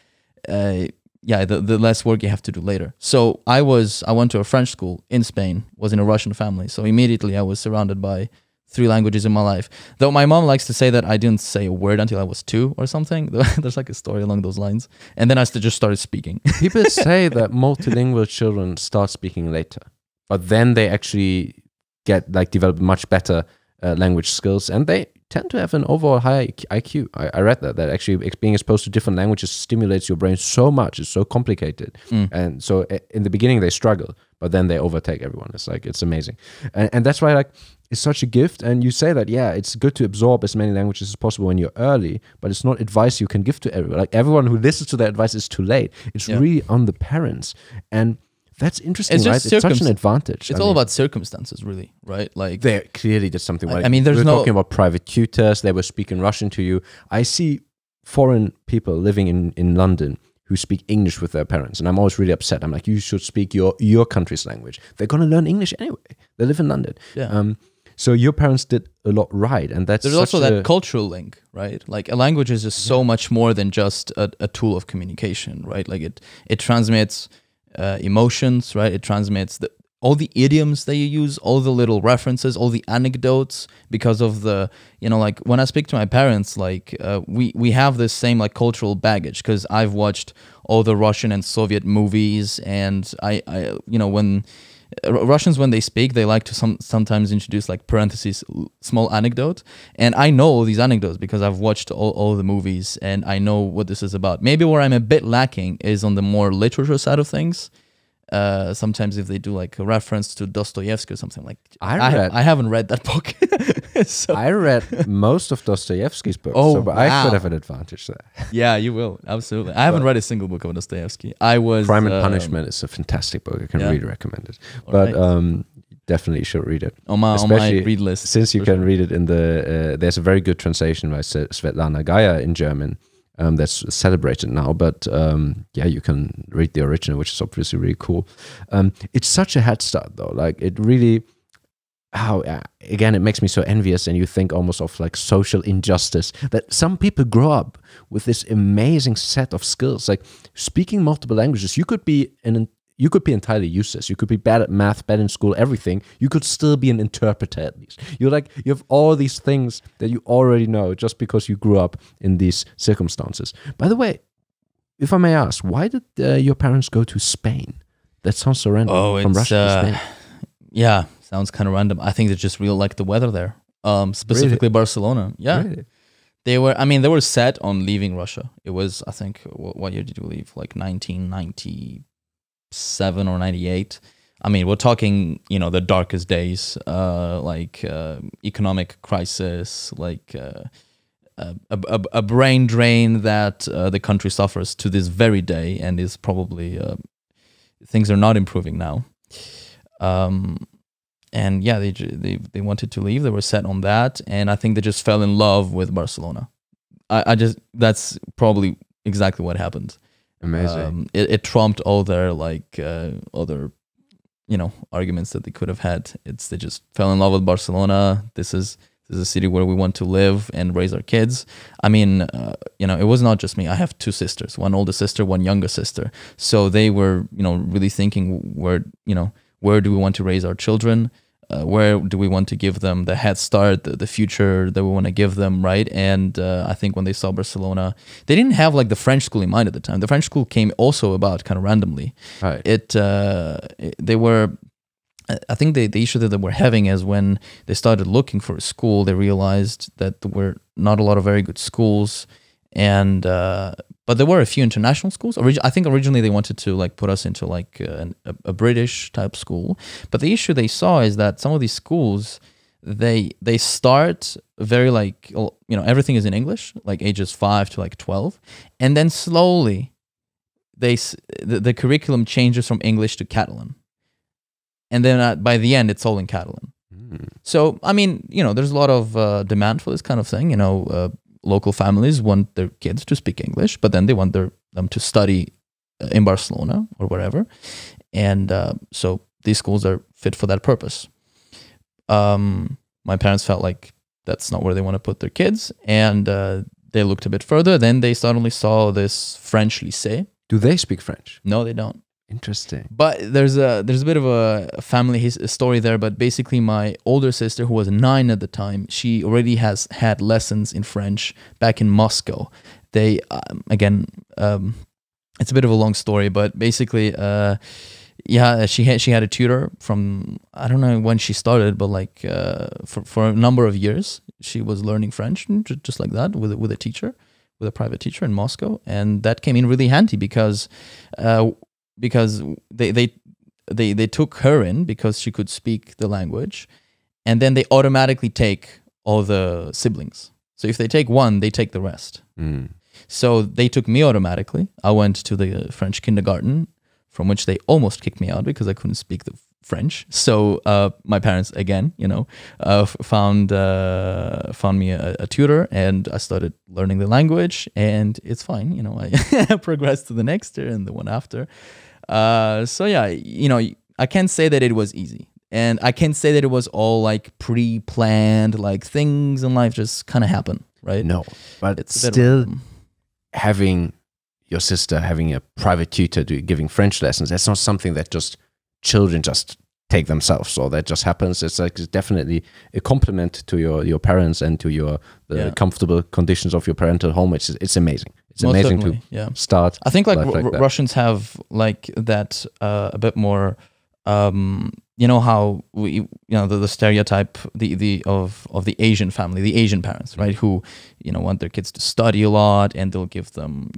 B: the less work you have to do later. So I went to a French school in Spain. Was in a Russian family, so immediately I was surrounded by 3 languages in my life. Though my mom likes to say that I didn't say a word until I was 2 or something. There's like a story along those lines. And then I just started speaking.
A: People say that multilingual children start speaking later, but then they actually develop much better language skills, and they tend to have an overall higher IQ. I read that actually being exposed to different languages stimulates your brain so much. It's so complicated. And so in the beginning they struggle, but then they overtake everyone. It's amazing. And that's why it's such a gift. And you say that, it's good to absorb as many languages as possible when you're early, but it's not advice you can give to everyone. Like everyone who listens to that advice is too late. It's really on the parents. And that's interesting, right? It's such an advantage.
B: It's all about circumstances, really, right? Like
A: they clearly did something right.
B: I mean, we're
A: talking about private tutors. They were speaking Russian to you. I see foreign people living in London who speak English with their parents, and I'm always really upset. I'm like, you should speak your country's language. They're going to learn English anyway. They live in London. Yeah. So your parents did a lot right, and there's
B: also that cultural link, right? Like a language is just so much more than just a tool of communication, right? Like it transmits emotions, right? It transmits all the idioms that you use, all the little references, all the anecdotes, because of the, like when I speak to my parents, like we have this same like cultural baggage, because I've watched all the Russian and Soviet movies, and I when Russians, when they speak, they like to sometimes introduce like parentheses, small anecdote, and I know all these anecdotes because I've watched all the movies and I know what this is about. Maybe where I'm a bit lacking is on the more literature side of things. Sometimes if they do like a reference to Dostoevsky or something, like I haven't read that book. So.
A: I read most of Dostoevsky's books, but I could have an advantage there.
B: Yeah, you will, absolutely. I haven't read a single book of Dostoevsky. Crime
A: and Punishment is a fantastic book. I can really recommend it. Definitely you should read it.
B: On my read list.
A: Since you can read it in the, there's a very good translation by Svetlana Gaya in German. That's celebrated now, but you can read the original, which is obviously really cool. It's such a head start, though. Like it really, again, it makes me so envious, and you think almost of like social injustice that some people grow up with this amazing set of skills, like speaking multiple languages. You could be entirely useless. You could be bad at math, bad in school, everything. You could still be an interpreter at least. You have all these things that you already know just because you grew up in these circumstances. By the way, if I may ask, why did your parents go to Spain? That sounds so random. From Russia to Spain.
B: Yeah, sounds kind of random. I think they just really like the weather there. Specifically Barcelona. Yeah. Really? They were set on leaving Russia. It was, I think, what year did you leave? Like 1997 or 98. I mean, we're talking, the darkest days, economic crisis, like a brain drain that the country suffers to this very day, and is probably things are not improving now. And yeah, they wanted to leave. They were set on that, and I think they just fell in love with Barcelona. That's probably exactly what happened.
A: Amazing.
B: It trumped all their other, arguments that they could have had. They just fell in love with Barcelona. This is a city where we want to live and raise our kids. I mean, it was not just me. I have two sisters, one older sister, one younger sister. So they were, really thinking where do we want to raise our children? Where do we want to give them the head start, the future that we want to give them, right? And I think when they saw Barcelona, they didn't have like the French school in mind at the time. The French school came also about kind of randomly.
A: Right.
B: I think the issue that they were having is when they started looking for a school, they realized that there were not a lot of very good schools, and but there were a few international schools. I think originally they wanted to like put us into like a British type school, but the issue they saw is that some of these schools they start very like everything is in English, like ages 5 to like 12, and then slowly the curriculum changes from English to Catalan, and then by the end it's all in Catalan. So I mean, there's a lot of demand for this kind of thing. Local families want their kids to speak English, but then they want them to study in Barcelona or wherever. And so these schools are fit for that purpose. My parents felt like that's not where they want to put their kids. And they looked a bit further. Then they suddenly saw this French lycée.
A: Do they speak French?
B: No, they don't.
A: Interesting.
B: But there's a bit of a family story there. But basically, my older sister, who was 9 at the time, she already has had lessons in French back in Moscow. They it's a bit of a long story, but basically, she had a tutor from, I don't know when she started, but like for a number of years, she was learning French just like that with a teacher, with a private teacher in Moscow, and that came in really handy because they took her in because she could speak the language, and then they automatically take all the siblings. So if they take one, they take the rest. So they took me automatically. I went to the French kindergarten, from which they almost kicked me out because I couldn't speak the French. So my parents, again, found me a tutor, and I started learning the language, and it's fine. I progressed to the next year and the one after. So yeah, I can't say that it was easy, and I can't say that it was all like pre-planned, like things in life just kind of happen, right?
A: No, but it's still having your sister having a private tutor giving French lessons. That's not something that just children just take themselves. So that just happens. It's like it's definitely a compliment to your parents and to the comfortable conditions of your parental home. It's amazing. It's
B: Most
A: amazing
B: certainly,
A: to start.
B: I think like,
A: that.
B: Russians have like that a bit more. You know how the stereotype of the Asian family, the Asian parents, right? Who want their kids to study a lot, and they'll give them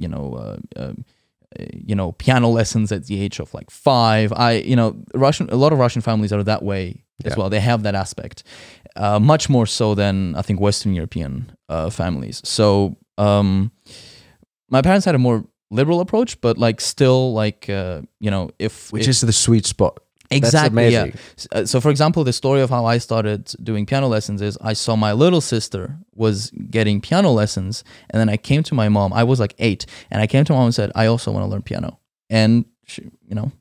B: piano lessons at the age of like 5. A lot of Russian families are that way as well. They have that aspect, much more so than I think Western European families. So my parents had a more liberal approach, but like still like
A: which is the sweet spot.
B: Exactly. Yeah. So, for example, the story of how I started doing piano lessons is I saw my little sister was getting piano lessons, and then I came to my mom. I was like 8, and I came to my mom and said, "I also want to learn piano." And she,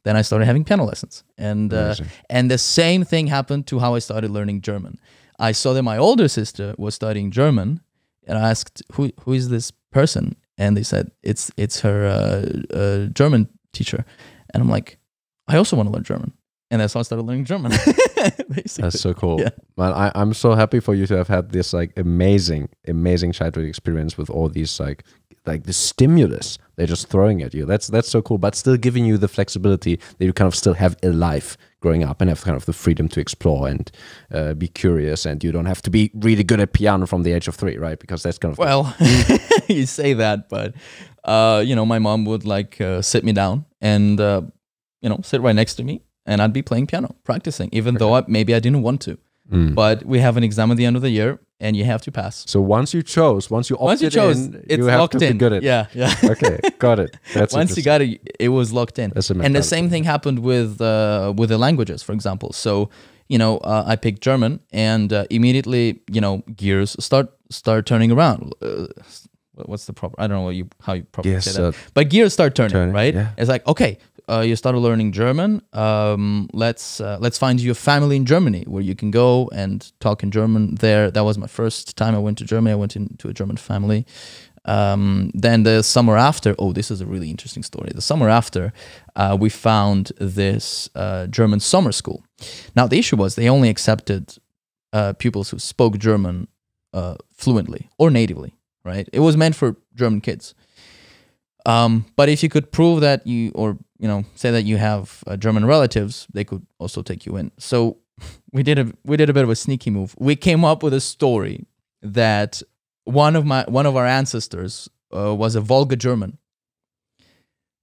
B: then I started having piano lessons, and the same thing happened to how I started learning German. I saw that my older sister was studying German, and I asked, "Who is this person?" And they said, "It's her German teacher," and I'm like, "I also want to learn German." And that's how I started learning German.
A: That's so cool. Yeah. Man, I'm so happy for you to have had this like amazing childhood experience with all these like the stimulus they're just throwing at you. That's so cool, but still giving you the flexibility that you kind of still have a life growing up and have kind of the freedom to explore and be curious, and you don't have to be really good at piano from the age of 3, right? Because that's kind of
B: you say that, but my mom would like sit me down and sit right next to me. And I'd be playing piano, practicing, even though maybe I didn't want to. But we have an exam at the end of the year, and you have to pass.
A: So once you opted in,
B: it's
A: you have
B: locked
A: to be
B: in.
A: good at it.
B: Yeah.
A: Okay, got it. That's
B: once you got it, it was locked in. And the same thing happened with the languages, for example. So I picked German, and immediately gears start turning around. What's the proper? I don't know how you probably say that. But gears start turning, right? Yeah. It's like, okay, you started learning German. Let's find you a family in Germany where you can go and talk in German there. That was my first time I went to Germany. I went into a German family. Then the summer after, this is a really interesting story. The summer after, we found this German summer school. Now, the issue was they only accepted pupils who spoke German fluently or natively. Right? It was meant for German kids. But if you could prove that say that you have German relatives, they could also take you in. So we did a bit of a sneaky move. We came up with a story that one of our ancestors was a Volga German.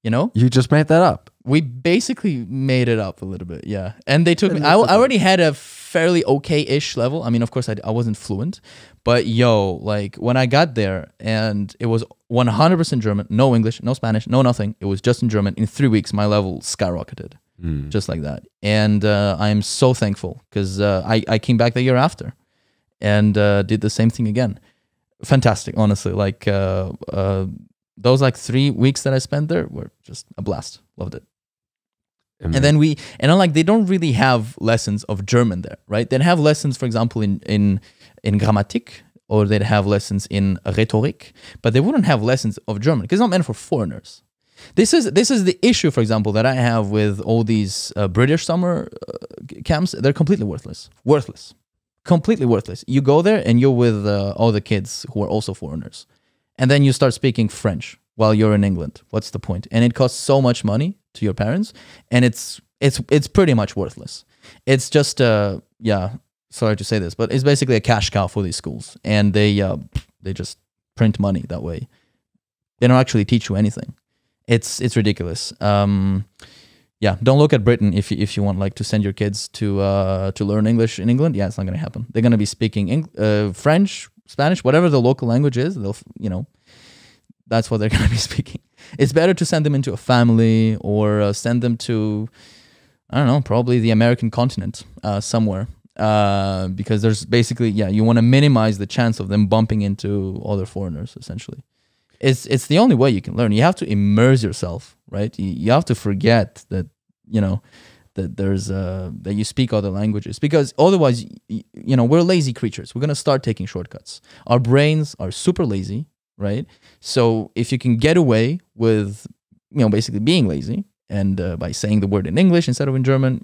A: You just made that up.
B: We basically made it up a little bit, yeah. And they took me. I already had a fairly okay-ish level. I mean, of course, I wasn't fluent, but like when I got there and it was 100% German, no English, no Spanish, no nothing. It was just in German. In 3 weeks, my level skyrocketed, just like that. And I'm so thankful because I came back the year after and did the same thing again. Fantastic, honestly. Like those like 3 weeks that I spent there were just a blast. Loved it. And then they don't really have lessons of German there, right? They'd have lessons, for example, in Grammatik, or they'd have lessons in Rhetorik, but they wouldn't have lessons of German because it's not meant for foreigners. This is the issue, for example, that I have with all these British summer camps. They're completely worthless, completely worthless. You go there and you're with all the kids who are also foreigners, and then you start speaking French while you're in England. What's the point? And it costs so much money to your parents, and it's pretty much worthless. It's just sorry to say this, but it's basically a cash cow for these schools, and they just print money that way. They don't actually teach you anything. It's ridiculous. Don't look at Britain if you want like to send your kids to learn English in England. Yeah, it's not going to happen. They're going to be speaking French, Spanish, whatever the local language is. They'll that's what they're going to be speaking. It's better to send them into a family or send them to, I don't know, probably the American continent somewhere. Because there's basically, you want to minimize the chance of them bumping into other foreigners, essentially. It's the only way you can learn. You have to immerse yourself, right? You have to forget that, that there's that you speak other languages, because otherwise, we're lazy creatures. We're going to start taking shortcuts. Our brains are super lazy, right? So if you can get away with, basically being lazy and by saying the word in English instead of in German,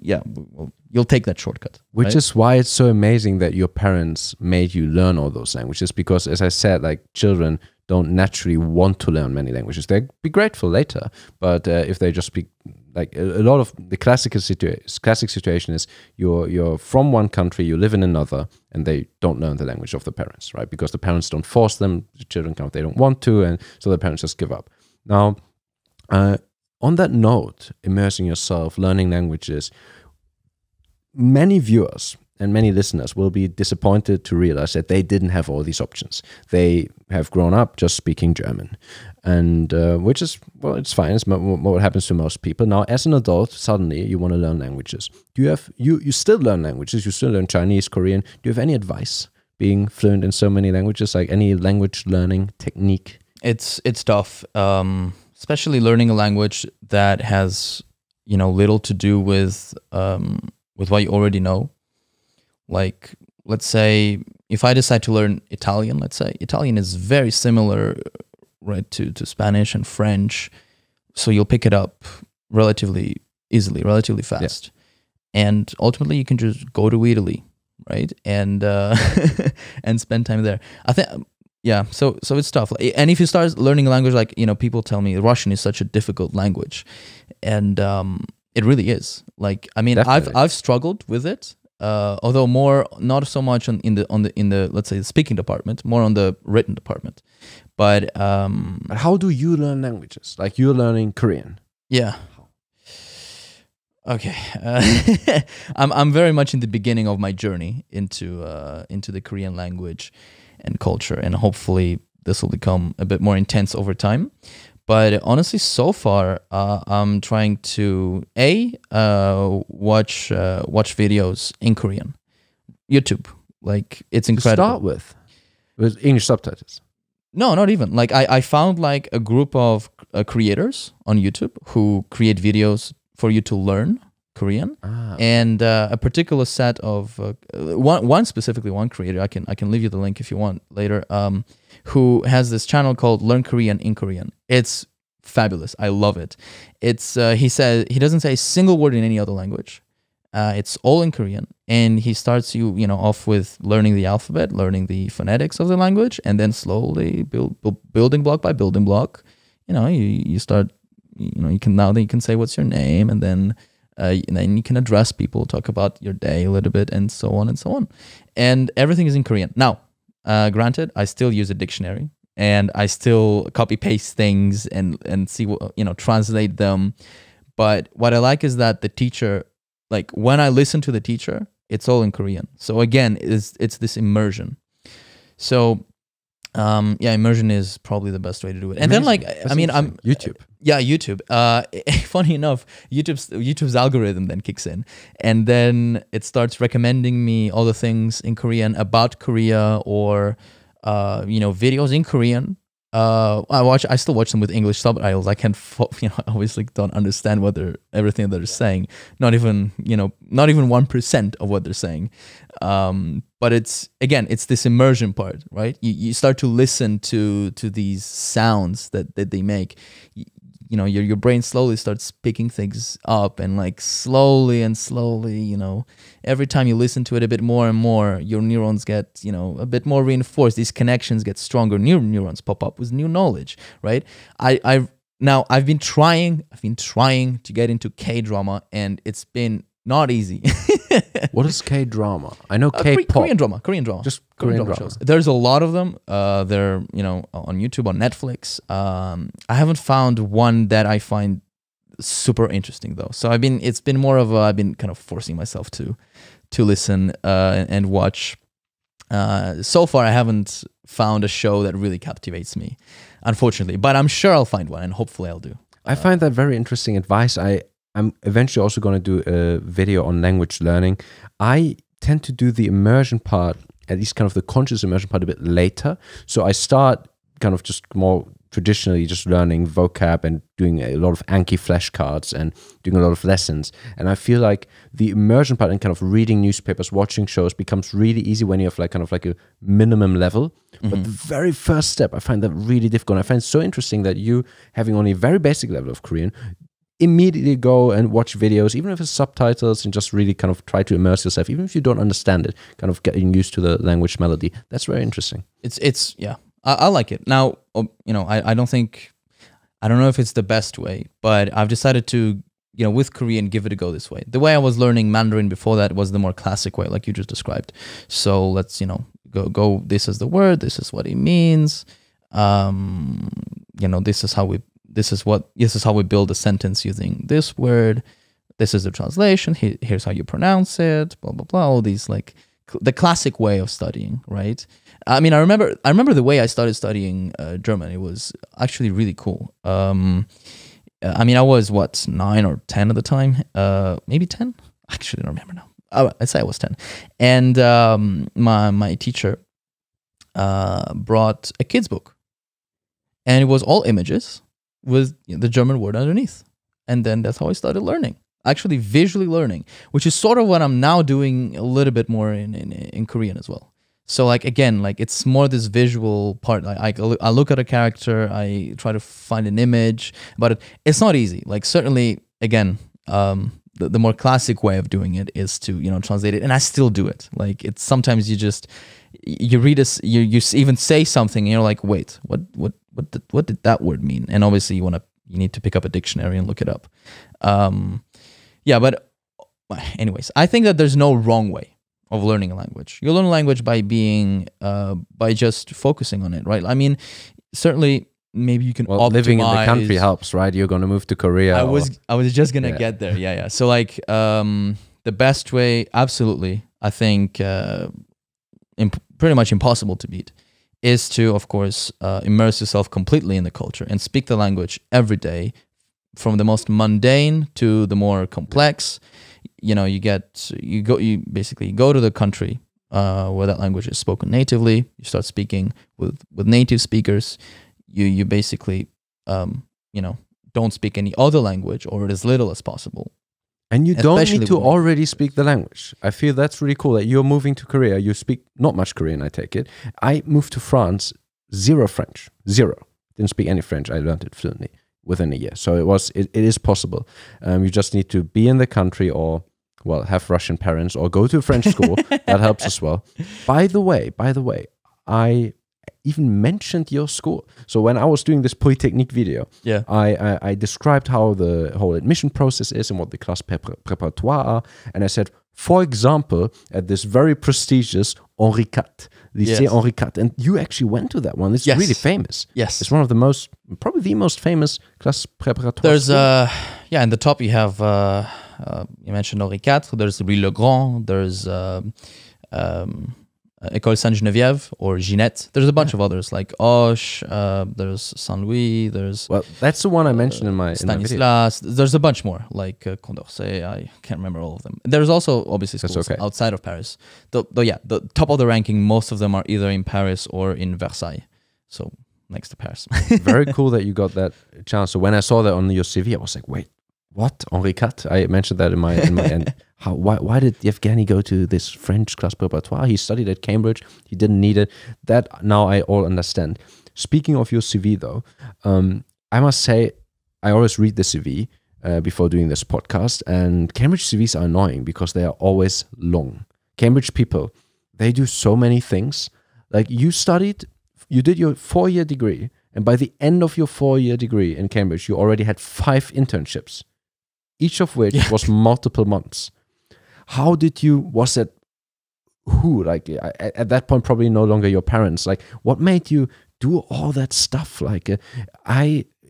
B: you'll take that shortcut.
A: Which is why it's so amazing that your parents made you learn all those languages, because as I said, like children don't naturally want to learn many languages. They'd be grateful later, but if they just speak, like a lot of the classic situation is you're from one country, you live in another, and they don't learn the language of the parents, right? Because the parents don't force them, the children come, they don't want to, and so the parents just give up. Now, on that note, immersing yourself, learning languages, many viewers and many listeners will be disappointed to realize that they didn't have all these options. They have grown up just speaking German, and which is, well, it's fine. It's what happens to most people. Now, as an adult, suddenly you want to learn languages. Do you have you still learn languages? You still learn Chinese, Korean. Do you have any advice being fluent in so many languages? Like any language learning technique?
B: It's tough, especially learning a language that has little to do with what you already know. Like, let's say if I decide to learn Italian, let's say Italian is very similar, right, to Spanish and French. So you'll pick it up relatively easily, relatively fast. Yeah. And ultimately you can just go to Italy, right? And and spend time there. I think, yeah, so it's tough. And if you start learning a language, like, people tell me Russian is such a difficult language. And it really is. Like, I mean, definitely. I've struggled with it. Although not so much in the let's say the speaking department, more on the written department. But
A: how do you learn languages? Like, you're learning Korean.
B: Yeah. Okay. I'm very much in the beginning of my journey into the Korean language and culture, and hopefully this will become a bit more intense over time. But honestly, so far, I'm trying to watch videos in Korean, YouTube. Like, it's incredible.
A: To start with English subtitles.
B: No, not even. Like, I found like a group of creators on YouTube who create videos for you to learn Korean, and a particular set of one creator. I can leave you the link if you want later. Who has this channel called Learn Korean in Korean. It's fabulous. I love it. It's he says he doesn't say a single word in any other language. It's all in Korean, and he starts you off with learning the alphabet, learning the phonetics of the language, and then slowly building block by building block. You start. You can say what's your name, and then you can address people, talk about your day a little bit, and so on and so on. And everything is in Korean now. Granted, I still use a dictionary, and I still copy paste things and see what, translate them. But what I like is that the teacher, like when I listen to the teacher, it's all in Korean. So again, it's this immersion. So immersion is probably the best way to do it. And amazing. Then I'm
A: YouTube.
B: Yeah, YouTube. Funny enough, YouTube's algorithm then kicks in, and then it starts recommending me all the things in Korean about Korea, or videos in Korean. I still watch them with English subtitles. I can't, obviously don't understand everything that they're saying. Not even 1% of what they're saying. But it's this immersion part, right? You start to listen to these sounds that they make. Your brain slowly starts picking things up, and like slowly, every time you listen to it a bit more and more, your neurons get, a bit more reinforced. These connections get stronger. New neurons pop up with new knowledge, right? I've been trying to get into K-drama, and it's been not easy.
A: What is K-drama? I know K-pop.
B: Korean drama.
A: Just Korean drama. Shows.
B: There's a lot of them. They're, on YouTube, on Netflix. I haven't found one that I find super interesting though. So it's been more of I've been kind of forcing myself to listen and watch. So far, I haven't found a show that really captivates me, unfortunately. But I'm sure I'll find one, and hopefully I'll do.
A: I find that very interesting advice. I'm eventually also going to do a video on language learning. I tend to do the immersion part, at least kind of the conscious immersion part, a bit later. So I start kind of just more traditionally just learning vocab and doing a lot of Anki flashcards and doing a lot of lessons. And I feel like the immersion part and kind of reading newspapers, watching shows becomes really easy when you have like kind of like a minimum level. Mm-hmm. But the very first step, I find that really difficult. And I find it so interesting that you, having only a very basic level of Korean, immediately go and watch videos, even if it's subtitles, and just really kind of try to immerse yourself, even if you don't understand it, kind of getting used to the language melody. That's very interesting.
B: It's yeah, I like it. Now, I don't know if it's the best way, but I've decided to, with Korean, give it a go this way. The way I was learning Mandarin before that was the more classic way, like you just described. So let's, go, this is the word, this is what it means. This is how we build a sentence using this word. This is the translation. Here's how you pronounce it. Blah blah blah. All these like the classic way of studying, right? I mean, I remember the way I started studying German. It was actually really cool. I mean, I was 9 or 10 at the time. Maybe 10. I actually don't remember now. I'd say I was 10. And my teacher brought a kid's book, and it was all images with the German word underneath. And then that's how I started learning, actually visually learning, which is sort of what I'm now doing a little bit more in Korean as well. So like, again, like it's more this visual part. I look at a character, I try to find an image, but it's not easy. Like certainly, again, the more classic way of doing it is to, translate it. And I still do it. Like it's sometimes you read you even say something and you're like, wait, what did that word mean? And obviously you need to pick up a dictionary and look it up. But anyways, I think that there's no wrong way of learning a language. You learn a language by by just focusing on it, right? I mean, certainly maybe you can optimize.
A: Living in the country helps, right? You're going to move to Korea.
B: I was just going to get there. Yeah. So like the best way, absolutely, I think pretty much impossible to beat, is to, of course, immerse yourself completely in the culture and speak the language every day, from the most mundane to the more complex. You basically go to the country where that language is spoken natively. You start speaking with native speakers. You basically don't speak any other language, or as little as possible.
A: And you don't need to already speak the language. I feel that's really cool that you're moving to Korea. You speak not much Korean, I take it. I moved to France, zero French, zero. Didn't speak any French. I learned it fluently within a year. So it is possible. You just need to be in the country, or have Russian parents, or go to a French school. That helps as well. By the way, I even mentioned your school. So when I was doing this Polytechnique video, I described how the whole admission process is and what the class préparatoire are. And I said, for example, at this very prestigious Henri IV, Lycée Henri IV. And you actually went to that one. It's really famous.
B: Yes.
A: It's one of probably the most famous class préparatoire.
B: There's, in the top you have, you mentioned Henri IV, there's Louis Le Grand, there's École Sainte-Geneviève or Ginette. There's a bunch of others like Auch, there's Saint Louis, there's...
A: Well, that's the one I mentioned in my
B: Stanislas. There's a bunch more, like Condorcet. I can't remember all of them. There's also, obviously, schools outside of Paris. Though, the top of the ranking, most of them are either in Paris or in Versailles. So, next to Paris.
A: Very cool that you got that chance. So when I saw that on your CV, I was like, wait, what? Henri IV? I mentioned that in my end. Why did Evgeny go to this French class préparatoire? He studied at Cambridge. He didn't need it. That now I all understand. Speaking of your CV though, I must say I always read the CV before doing this podcast, and Cambridge CVs are annoying because they are always long. Cambridge people, they do so many things. Like you did your 4-year degree, and by the end of your 4-year degree in Cambridge, you already had 5 internships, each of which was multiple months. How did you, at that point, probably no longer your parents, like what made you do all that stuff? Like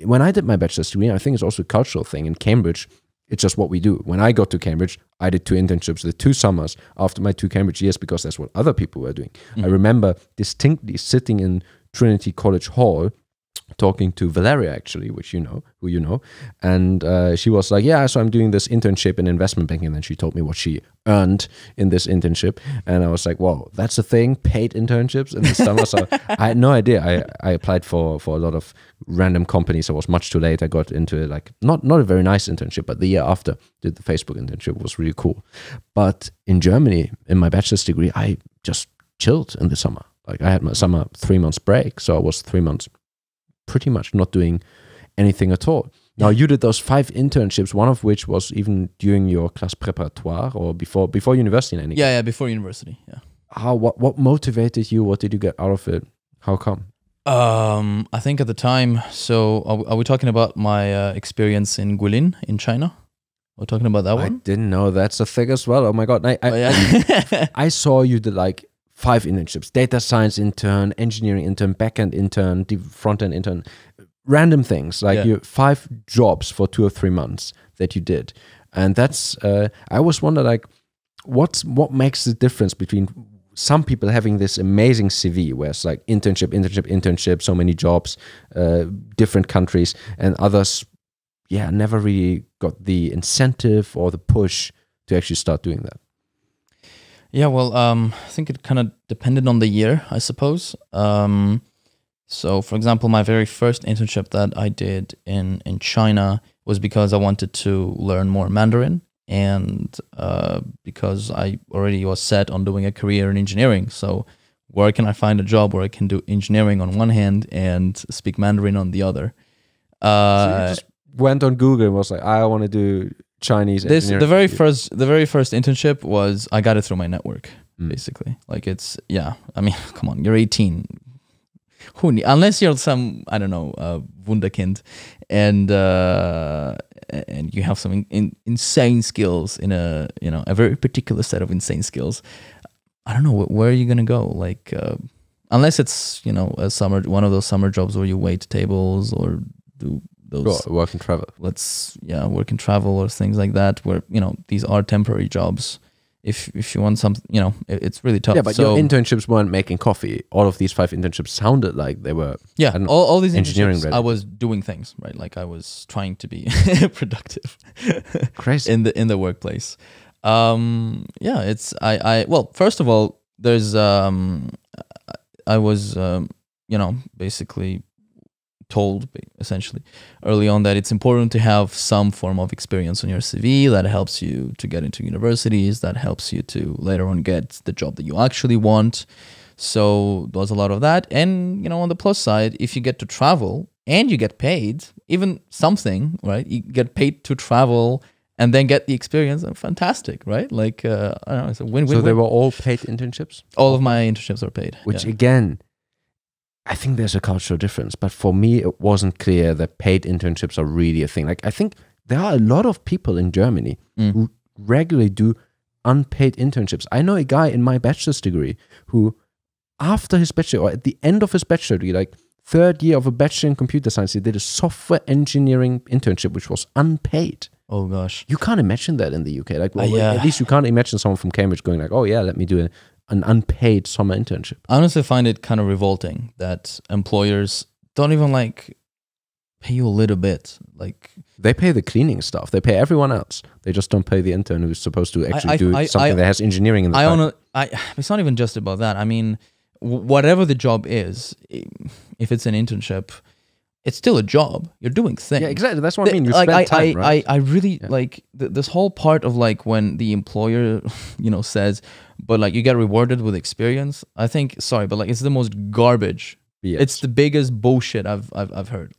A: when I did my bachelor's degree, I think it's also a cultural thing in Cambridge, it's just what we do. When I got to Cambridge, I did 2 internships, the 2 summers after my 2 Cambridge years, because that's what other people were doing. I remember distinctly sitting in Trinity College Hall talking to Valeria, actually, who you know, and she was like, so I'm doing this internship in investment banking, and then she told me what she earned in this internship, and I was like, wow, that's a thing, paid internships in the summer. So I had no idea. I applied for a lot of random companies. I was much too late. I got into it, like not a very nice internship, but the year after did the Facebook internship. It was really cool. But in Germany, in my bachelor's degree, I just chilled in the summer. Like I had my summer 3 months break, so I was 3 months pretty much not doing anything at all. Now you did those 5 internships, one of which was even during your class préparatoire or before university in any case.
B: Yeah, before university. Yeah.
A: What motivated you? What did you get out of it? How come?
B: I think at the time. So are we talking about my experience in Guilin in China? We're talking about that one.
A: I didn't know that's a thing as well. Oh my god! I saw you did like 5 internships: data science intern, engineering intern, backend intern, front end intern, random things like you 5 jobs for 2 or 3 months that you did, and that's. I always wonder like, what makes the difference between some people having this amazing CV where it's like internship, so many jobs, different countries, and others. Yeah, never really got the incentive or the push to actually start doing that.
B: Yeah, well, I think it kind of depended on the year, I suppose. So, for example, my very first internship that I did in China was because I wanted to learn more Mandarin and because I already was set on doing a career in engineering. So where can I find a job where I can do engineering on one hand and speak Mandarin on the other?
A: So you just went on Google and was like, I want to do Chinese engineering.
B: The very first internship was I got it through my network, basically. Like it's I mean, come on, you're 18. Unless you're some, I don't know, wunderkind, and you have some insane skills in a very particular set of insane skills. I don't know where are you gonna go, like unless it's one of those summer jobs where you wait tables or do those
A: work and travel.
B: Work and travel or things like that, where these are temporary jobs. If you want something, it's really tough.
A: Yeah, but your internships weren't making coffee. All of these 5 internships sounded like they were.
B: Yeah, all these engineering. I was doing things right, like I was trying to be productive.
A: Crazy
B: in the workplace. It's well, first of all, there's I was basically told essentially early on that it's important to have some form of experience on your CV that helps you to get into universities, that helps you to later on get the job that you actually want. So there was a lot of that. And, on the plus side, if you get to travel and you get paid, even something, right? You get paid to travel and then get the experience, fantastic, right? Like, I don't know, it's a win-win.
A: So they were all paid internships?
B: All of my internships are paid.
A: Which again, I think there's a cultural difference, but for me, it wasn't clear that paid internships are really a thing. Like, I think there are a lot of people in Germany who regularly do unpaid internships. I know a guy in my bachelor's degree who, after his bachelor, or at the end of his bachelor degree, like 3rd year of a bachelor in computer science, he did a software engineering internship, which was unpaid.
B: Oh, gosh.
A: You can't imagine that in the UK. Like, at least you can't imagine someone from Cambridge going like, oh yeah, let me do an unpaid summer internship.
B: I honestly find it kind of revolting that employers don't even pay you a little bit. Like,
A: they pay the cleaning stuff. They pay everyone else. They just don't pay the intern who's supposed to actually do something that has engineering in the
B: it's not even just about that. I mean, whatever the job is, if it's an internship, it's still a job. You're doing things.
A: Yeah, exactly. That's what I mean. You spend time, right?
B: I really like this whole part of when the employer, says, but you get rewarded with experience. I think, sorry, but it's the most garbage. Yes. It's the biggest bullshit I've heard.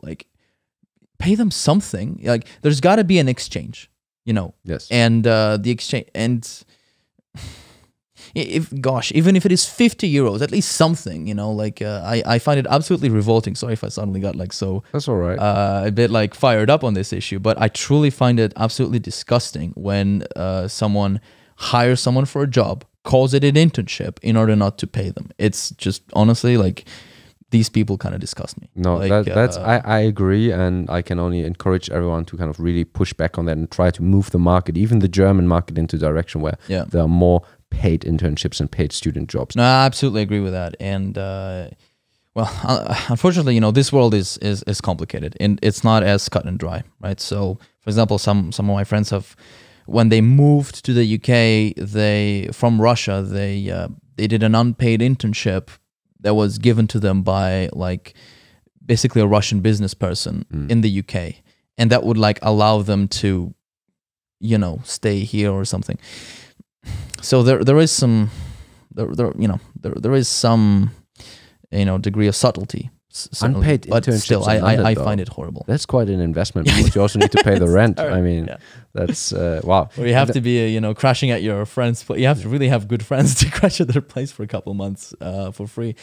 B: Pay them something. There's got to be an exchange,
A: Yes.
B: And the exchange, and even if it is 50 euros, at least something, I find it absolutely revolting. Sorry if I suddenly got so
A: that's all right.
B: A bit fired up on this issue, but I truly find it absolutely disgusting when someone hires someone for a job, calls it an internship in order not to pay them. It's just honestly these people kind of disgust me.
A: No, I agree, and I can only encourage everyone to kind of really push back on that and try to move the market, even the German market, into a direction where there are more paid internships and paid student jobs.
B: No, I absolutely agree with that. And unfortunately, this world is complicated and it's not as cut and dry, right? So, for example, some of my friends have, when they moved to the UK, from Russia, they did an unpaid internship that was given to them by basically a Russian business person in the UK, and that would allow them to, stay here or something. So there is some degree of subtlety
A: Unpaid
B: but
A: internships
B: still,
A: in London,
B: I
A: though.
B: find it horrible.
A: That's quite an investment because you also need to pay the rent. I mean, that's wow.
B: Or you have to be, crashing at your friends' place. You have to really have good friends to crash at their place for a couple of months for free.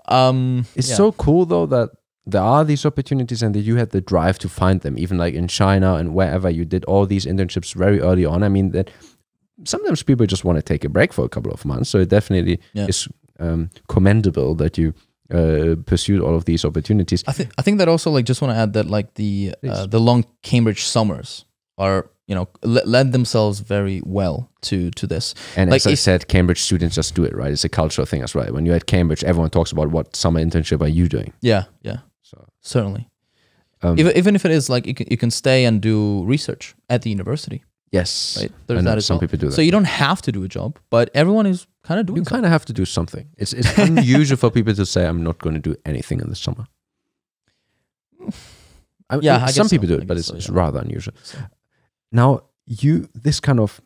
A: It's so cool though that there are these opportunities and that you had the drive to find them, even like in China and wherever you did all these internships very early on. I mean, that sometimes people just want to take a break for a couple of months. So it definitely is commendable that you pursued all of these opportunities.
B: I think that also, like, just want to add that, like, the long Cambridge summers are, lend themselves very well to this.
A: And
B: like,
A: as I said, Cambridge students just do it, right? It's a cultural thing as well. When you're at Cambridge, everyone talks about what summer internship are you doing.
B: Yeah. So certainly, even if it is like you can stay and do research at the university.
A: Yes,
B: right. There's that as
A: some
B: well.
A: people do that.
B: So you don't have to do a job, but everyone is kind of doing.
A: You kind of have to do something. It's unusual for people to say, "I'm not going to do anything in the summer." I guess some people do it, but it's rather unusual. So. Now, this kind of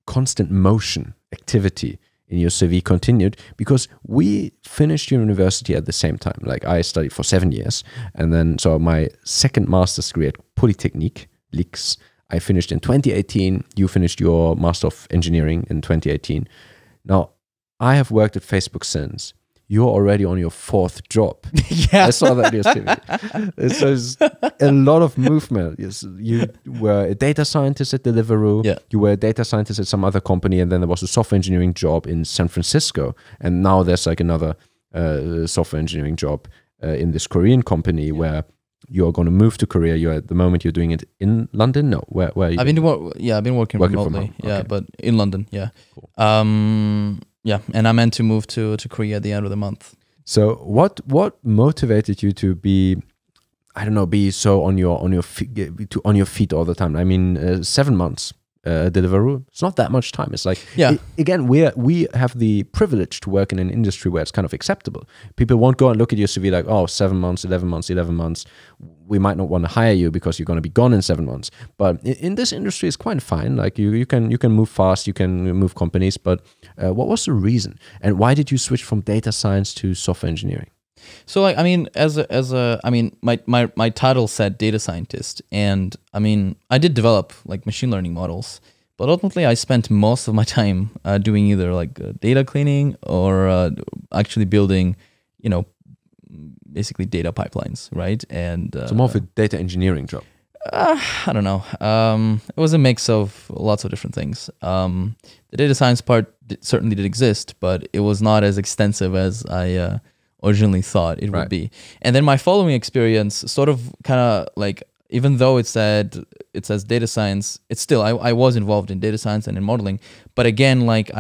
A: constant motion activity in your CV continued because we finished university at the same time. Like I studied for 7 years, and then so my second master's degree at Polytechnique, Lix. I finished in 2018. You finished your Master of Engineering in 2018. Now, I have worked at Facebook since. You're already on your 4th job.
B: Yeah.
A: I saw that yesterday. There's a lot of movement. You were a data scientist at Deliveroo.
B: Yeah.
A: You were a data scientist at some other company, and then there was a software engineering job in San Francisco. And now there's like another software engineering job in this Korean company where you're going to move to Korea. At the moment you're doing it in London. No, where are you?
B: I've been working remotely. Yeah, okay. But in London. Yeah. Cool. And I meant to move to Korea at the end of the month. So
A: what motivated you to be, I don't know, be so on your feet all the time? I mean, 7 months. Deliveroo. It's not that much time. It's like, again, we have the privilege to work in an industry where it's kind of acceptable. People won't go and look at your CV like, oh, 7 months, 11 months. We might not want to hire you because you're going to be gone in 7 months. But in this industry, it's quite fine. Like you can move fast, you can move companies. But what was the reason? And why did you switch from data science to software engineering?
B: So, like, I mean, my title said data scientist, and I mean, I did develop like machine learning models, but ultimately I spent most of my time doing either like data cleaning or actually building, basically data pipelines, right? And
A: so more of a data engineering job.
B: I don't know. It was a mix of lots of different things. The data science part certainly did exist, but it was not as extensive as I originally thought it would be. And then my following experience sort of kind of like, even though it says data science, it's still, I was involved in data science and in modeling. But again, like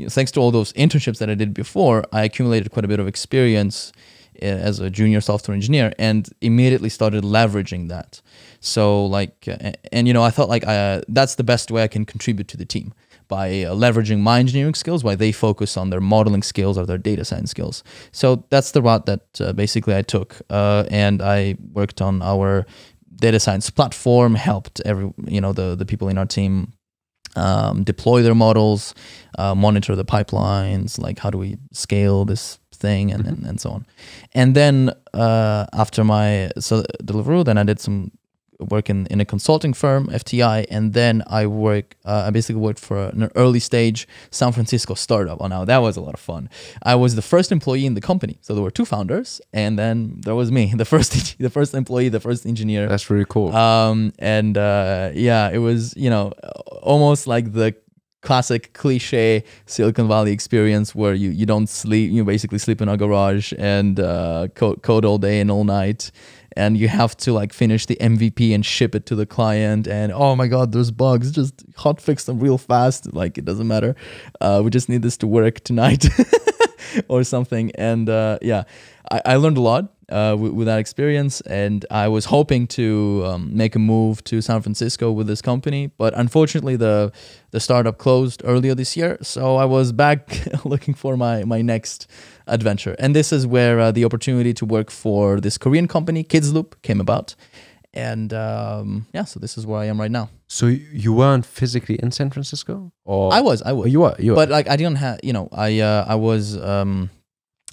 B: thanks to all those internships that I did before, I accumulated quite a bit of experience as a junior software engineer and immediately started leveraging that. So like, and I thought like that's the best way I can contribute to the team, by leveraging my engineering skills while they focus on their modeling skills or their data science skills. So that's the route that basically I took. And I worked on our data science platform, helped the people in our team deploy their models, monitor the pipelines, like how do we scale this thing and so on. And then after Deliveroo, then I did some work in a consulting firm, FTI, and then I basically worked for an early stage San Francisco startup. Oh, now that was a lot of fun. I was the first employee in the company, so there were 2 founders, and then there was me, the first employee, the first engineer.
A: That's really cool.
B: It was almost like the classic cliche Silicon Valley experience where you don't sleep, you basically sleep in a garage and code all day and all night. And you have to like finish the MVP and ship it to the client. And oh my God, there's bugs. Just hotfix them real fast. Like it doesn't matter. We just need this to work tonight or something. And I learned a lot with that experience. And I was hoping to make a move to San Francisco with this company. But unfortunately, the startup closed earlier this year. So I was back looking for my next adventure. And this is where the opportunity to work for this Korean company, Kids Loop, came about. And so this is where I am right now.
A: So you weren't physically in San Francisco? Or
B: I was.
A: Oh, you were.
B: But like I didn't have, I was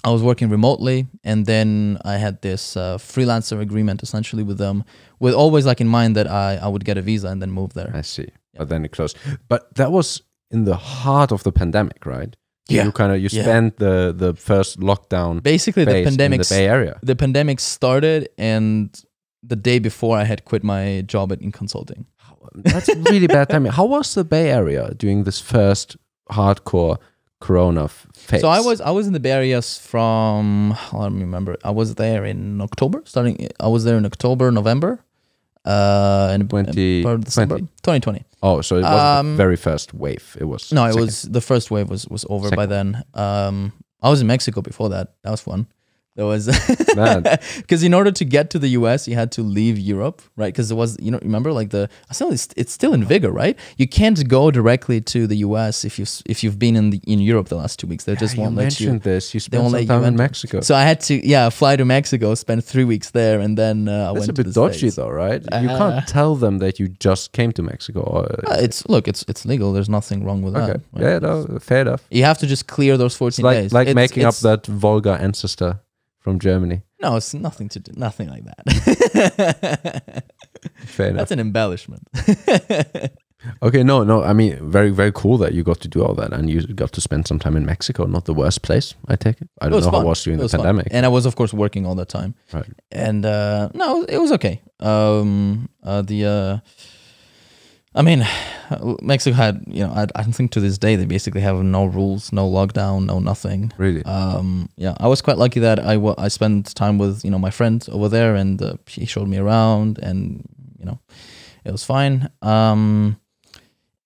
B: I was working remotely, and then I had this freelancer agreement essentially with them, with always like in mind that I would get a visa and then move there.
A: I see. Yeah. But then it closed. But that was in the heart of the pandemic, right?
B: Yeah.
A: You spent the first lockdown.
B: Basically, the pandemic
A: in the Bay Area.
B: The pandemic started, and the day before I had quit my job in consulting.
A: That's really bad timing. How was the Bay Area during this first hardcore Corona phase?
B: So I was in the Bay Area from, I don't remember. I was there in October. I was there in October, November, and 2020.
A: Oh, so it wasn't the very first wave. It was
B: no, it was the first wave was over second. By then. I was in Mexico before that. That was fun. There was because in order to get to the US, you had to leave Europe, right? Because it was, remember like it's still in vigor, right? You can't go directly to the US if you've been in Europe the last 2 weeks. They just won't let you.
A: You mentioned this. You spent some time in Mexico.
B: So I had to fly to Mexico, spend 3 weeks there, and then I went to the States.
A: That's a bit dodgy though, right? You can't tell them that you just came to Mexico. Or,
B: it's legal. There's nothing wrong with that.
A: Right? Yeah, no, fair enough.
B: You have to just clear those 14 days.
A: Like making up that vulgar ancestor from Germany.
B: No, it's nothing like that.
A: Fair enough.
B: That's an embellishment.
A: Okay, no. I mean, very, very cool that you got to do all that and you got to spend some time in Mexico. Not the worst place, I take it. I don't know how it was during the pandemic.
B: And I was, of course, working all the time.
A: Right.
B: And no, it was okay. I mean, Mexico had, I don't think to this day they basically have no rules, no lockdown, no nothing.
A: Really?
B: Yeah, I was quite lucky that I spent time with, my friend over there, and he showed me around, and, it was fine. And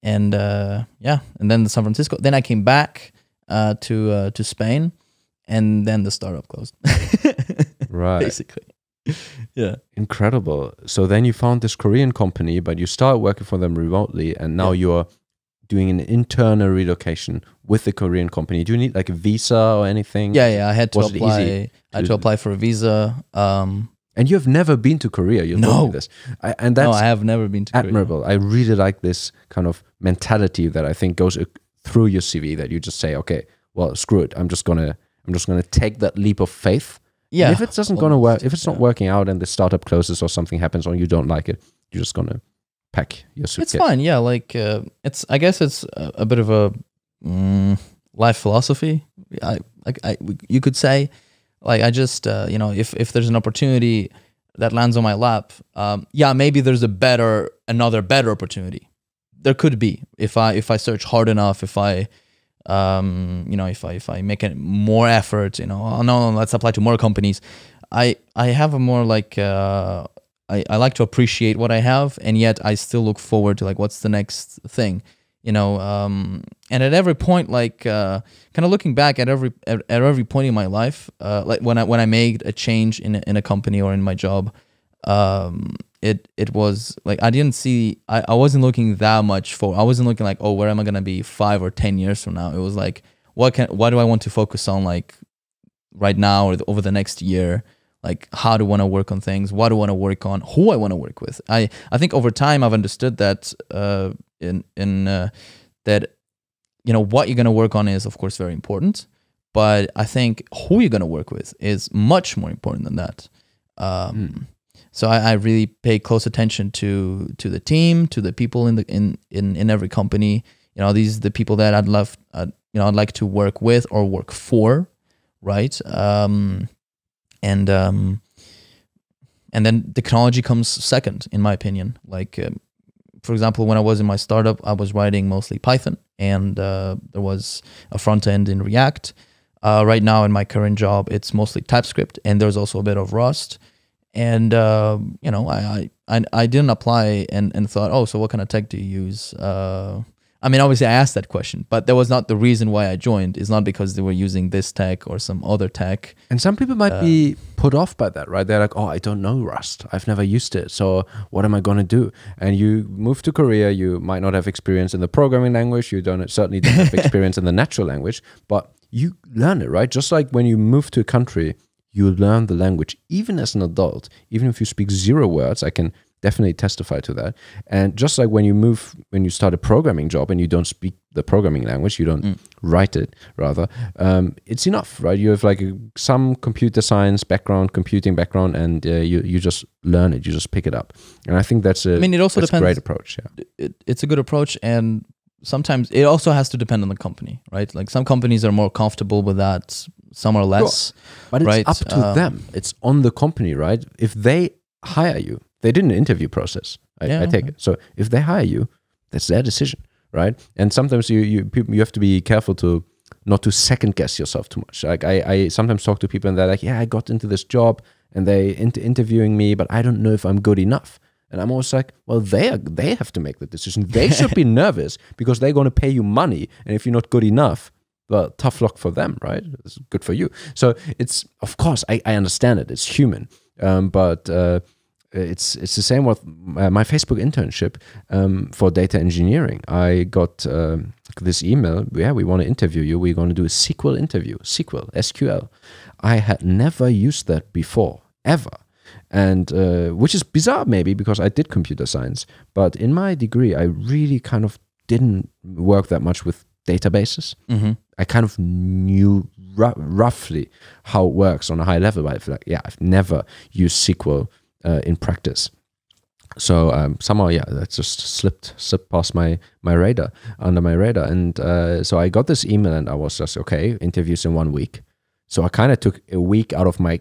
B: then San Francisco. Then I came back to Spain, and then the startup closed.
A: Right.
B: Basically. Yeah.
A: Incredible. So then you found this Korean company, but you started working for them remotely, and now you're doing an internal relocation with the Korean company. Do you need like a visa or anything?
B: Yeah. I had to apply. I had to apply for a visa.
A: And you have never been to Korea. You told me this. And that's
B: I have never been to
A: admirable.
B: Korea.
A: I really like this kind of mentality that I think goes through your CV, that you just say, okay, well, screw it. I'm just gonna take that leap of faith. Yeah. And if it doesn't gonna work, if it's not working out and the startup closes or something happens or you don't like it, you're just gonna pack your suitcase.
B: It's fine. Yeah. Like I guess it's a bit of a life philosophy. You could say, like, I just if there's an opportunity that lands on my lap, maybe there's another better opportunity. There could be if I search hard enough, if I if I make more effort, let's apply to more companies. I have a more like I like to appreciate what I have, and yet I still look forward to like what's the next thing, and at every point, like kind of looking back at every point in my life, like when I made a change in a company or in my job, it was like I wasn't looking that much for. I wasn't looking like, oh, where am I gonna be 5 or 10 years from now? It was like, what do I want to focus on, like right now or over the next year? Like, how do I want to work on things? What do I want to work on? Who I want to work with? I think over time I've understood that that what you're gonna work on is of course very important, but I think who you're gonna work with is much more important than that. So I really pay close attention to the team, to the people in every company. These are the people that I'd like to work with or work for, right? And then technology comes second, in my opinion. Like, for example, when I was in my startup, I was writing mostly Python, and there was a front end in React. Right now in my current job, it's mostly TypeScript, and there's also a bit of Rust. And I didn't apply and thought, oh, so what kind of tech do you use? I mean, obviously I asked that question, but that was not the reason why I joined. It's not because they were using this tech or some other tech.
A: And some people might be put off by that, right? They're like, oh, I don't know Rust. I've never used it. So what am I going to do? And you move to Korea, you might not have experience in the programming language. You certainly don't have experience in the natural language, but you learn it, right? Just like when you move to a country, you learn the language, even as an adult, even if you speak 0 words. I can definitely testify to that. And just like when you start a programming job and you don't speak the programming language. You don't write it, rather. It's enough, right? You have like some computer science background, computing background, and you just learn it. You just pick it up. And I think that's
B: it also depends.
A: A great approach. Yeah,
B: it's a good approach, and sometimes it also has to depend on the company, right? Like some companies are more comfortable with that, some are less.
A: Sure. But it's up to them. It's on the company, right? If they hire you, they did an interview process. I take it. So if they hire you, that's their decision, right? And sometimes you have to be careful to not to second guess yourself too much. Like I sometimes talk to people and they're like, yeah, I got into this job and they interviewing me, but I don't know if I'm good enough. And I'm always like, well, they have to make the decision. They should be nervous because they're going to pay you money. And if you're not good enough, well, tough luck for them, right? It's good for you. So it's, of course, I understand it. It's human. But it's the same with my Facebook internship for data engineering. I got this email, yeah, we want to interview you. We're going to do a SQL interview. SQL. I had never used that before, ever. And which is bizarre maybe because I did computer science, but in my degree I really kind of didn't work that much with databases. I kind of knew roughly how it works on a high level, but I feel like, yeah, I've never used SQL in practice. So somehow, yeah, that just slipped past my radar, under my radar. And so I got this email and I was just, okay, interviews in 1 week. So I kind of took a week out of my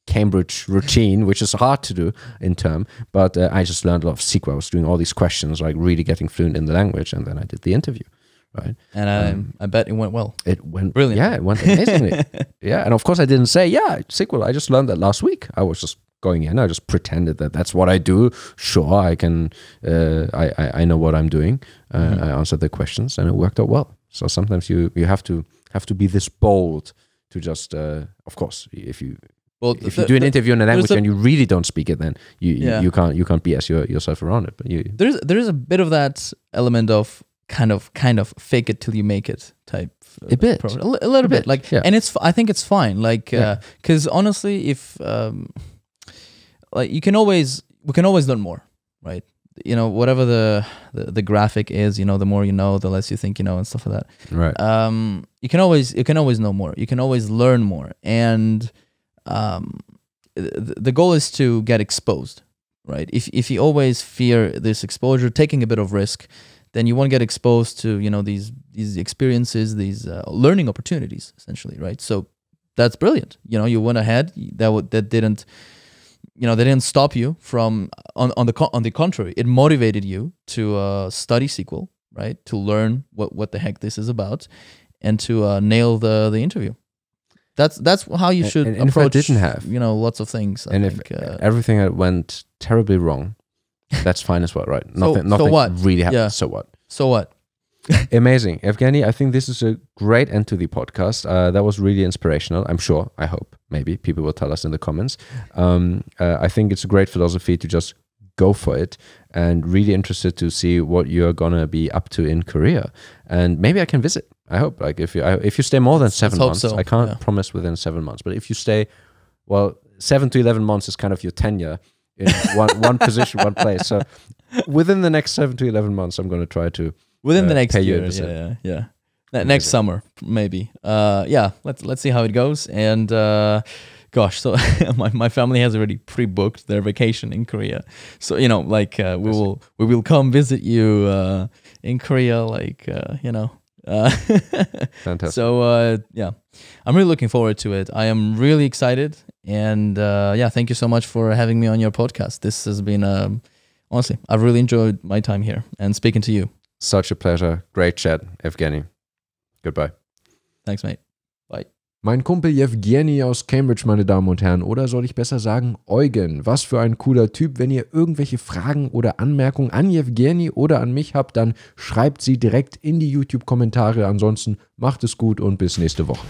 A: Cambridge routine, which is hard to do in term, but I just learned a lot of SQL. I was doing all these questions, like really getting fluent in the language, and then I did the interview, right?
B: And I bet it went well.
A: It went
B: brilliant.
A: Yeah, it went amazingly. Yeah, and of course I didn't say, yeah, SQL. I just learned that last week. I was just going in. I just pretended that that's what I do. Sure, I can. I know what I'm doing. I answered the questions, and it worked out well. So sometimes you have to be this bold to just, of course, if you do an interview in a language and you really don't speak it, then you can't BS yourself around it. But
B: there is a bit of that element of kind of fake it till you make it type.
A: A bit,
B: a little bit, like, and I think it's fine, like, because honestly, if like we can always learn more, right? You know, whatever the graphic is, you know, the more you know, the less you think you know, and stuff like that.
A: Right.
B: You can always know more. You can always learn more, and the goal is to get exposed, right? If you always fear this exposure, taking a bit of risk, then you won't get exposed to, you know, these experiences, these learning opportunities, essentially, right? So that's brilliant. You know, you went ahead. That didn't, you know, they didn't stop you from, on the contrary, it motivated you to study SQL, right? To learn what the heck this is about, and to nail the interview. That's how you should
A: and
B: approach.
A: If I didn't have,
B: you know, lots of things.
A: If everything went terribly wrong, that's fine as well, right? Nothing
B: what?
A: Really happened.
B: Yeah.
A: So what?
B: So what?
A: Amazing, Evgeny. I think this is a great end to the podcast. That was really inspirational. I'm sure. I hope. Maybe people will tell us in the comments. I think it's a great philosophy to just go for it, and really interested to see what you're gonna be up to in Korea. And maybe I can visit. I hope. Like if you stay more than 7 months, I can't promise within 7 months, but if you stay, well, 7 to 11 months is kind of your tenure in one position, one place. So within the next 7 to 11 months, I'm going to try to
B: within the next year,
A: yeah.
B: Next summer, maybe. Let's see how it goes. And gosh, so my family has already pre-booked their vacation in Korea. So, you know, like we will come visit you in Korea, like you know.
A: Fantastic.
B: So I'm really looking forward to it. I am really excited, and thank you so much for having me on your podcast. This has been honestly, I've really enjoyed my time here and speaking to you.
A: Such a pleasure. Great chat, Evgeny. Goodbye.
B: Thanks, mate. Bye.
A: Mein Kumpel Evgeny aus Cambridge, meine Damen und Herren, oder soll ich besser sagen Eugen. Was für ein cooler Typ. Wenn ihr irgendwelche Fragen oder Anmerkungen an Evgeny oder an mich habt, dann schreibt sie direkt in die YouTube-Kommentare. Ansonsten macht es gut und bis nächste Woche.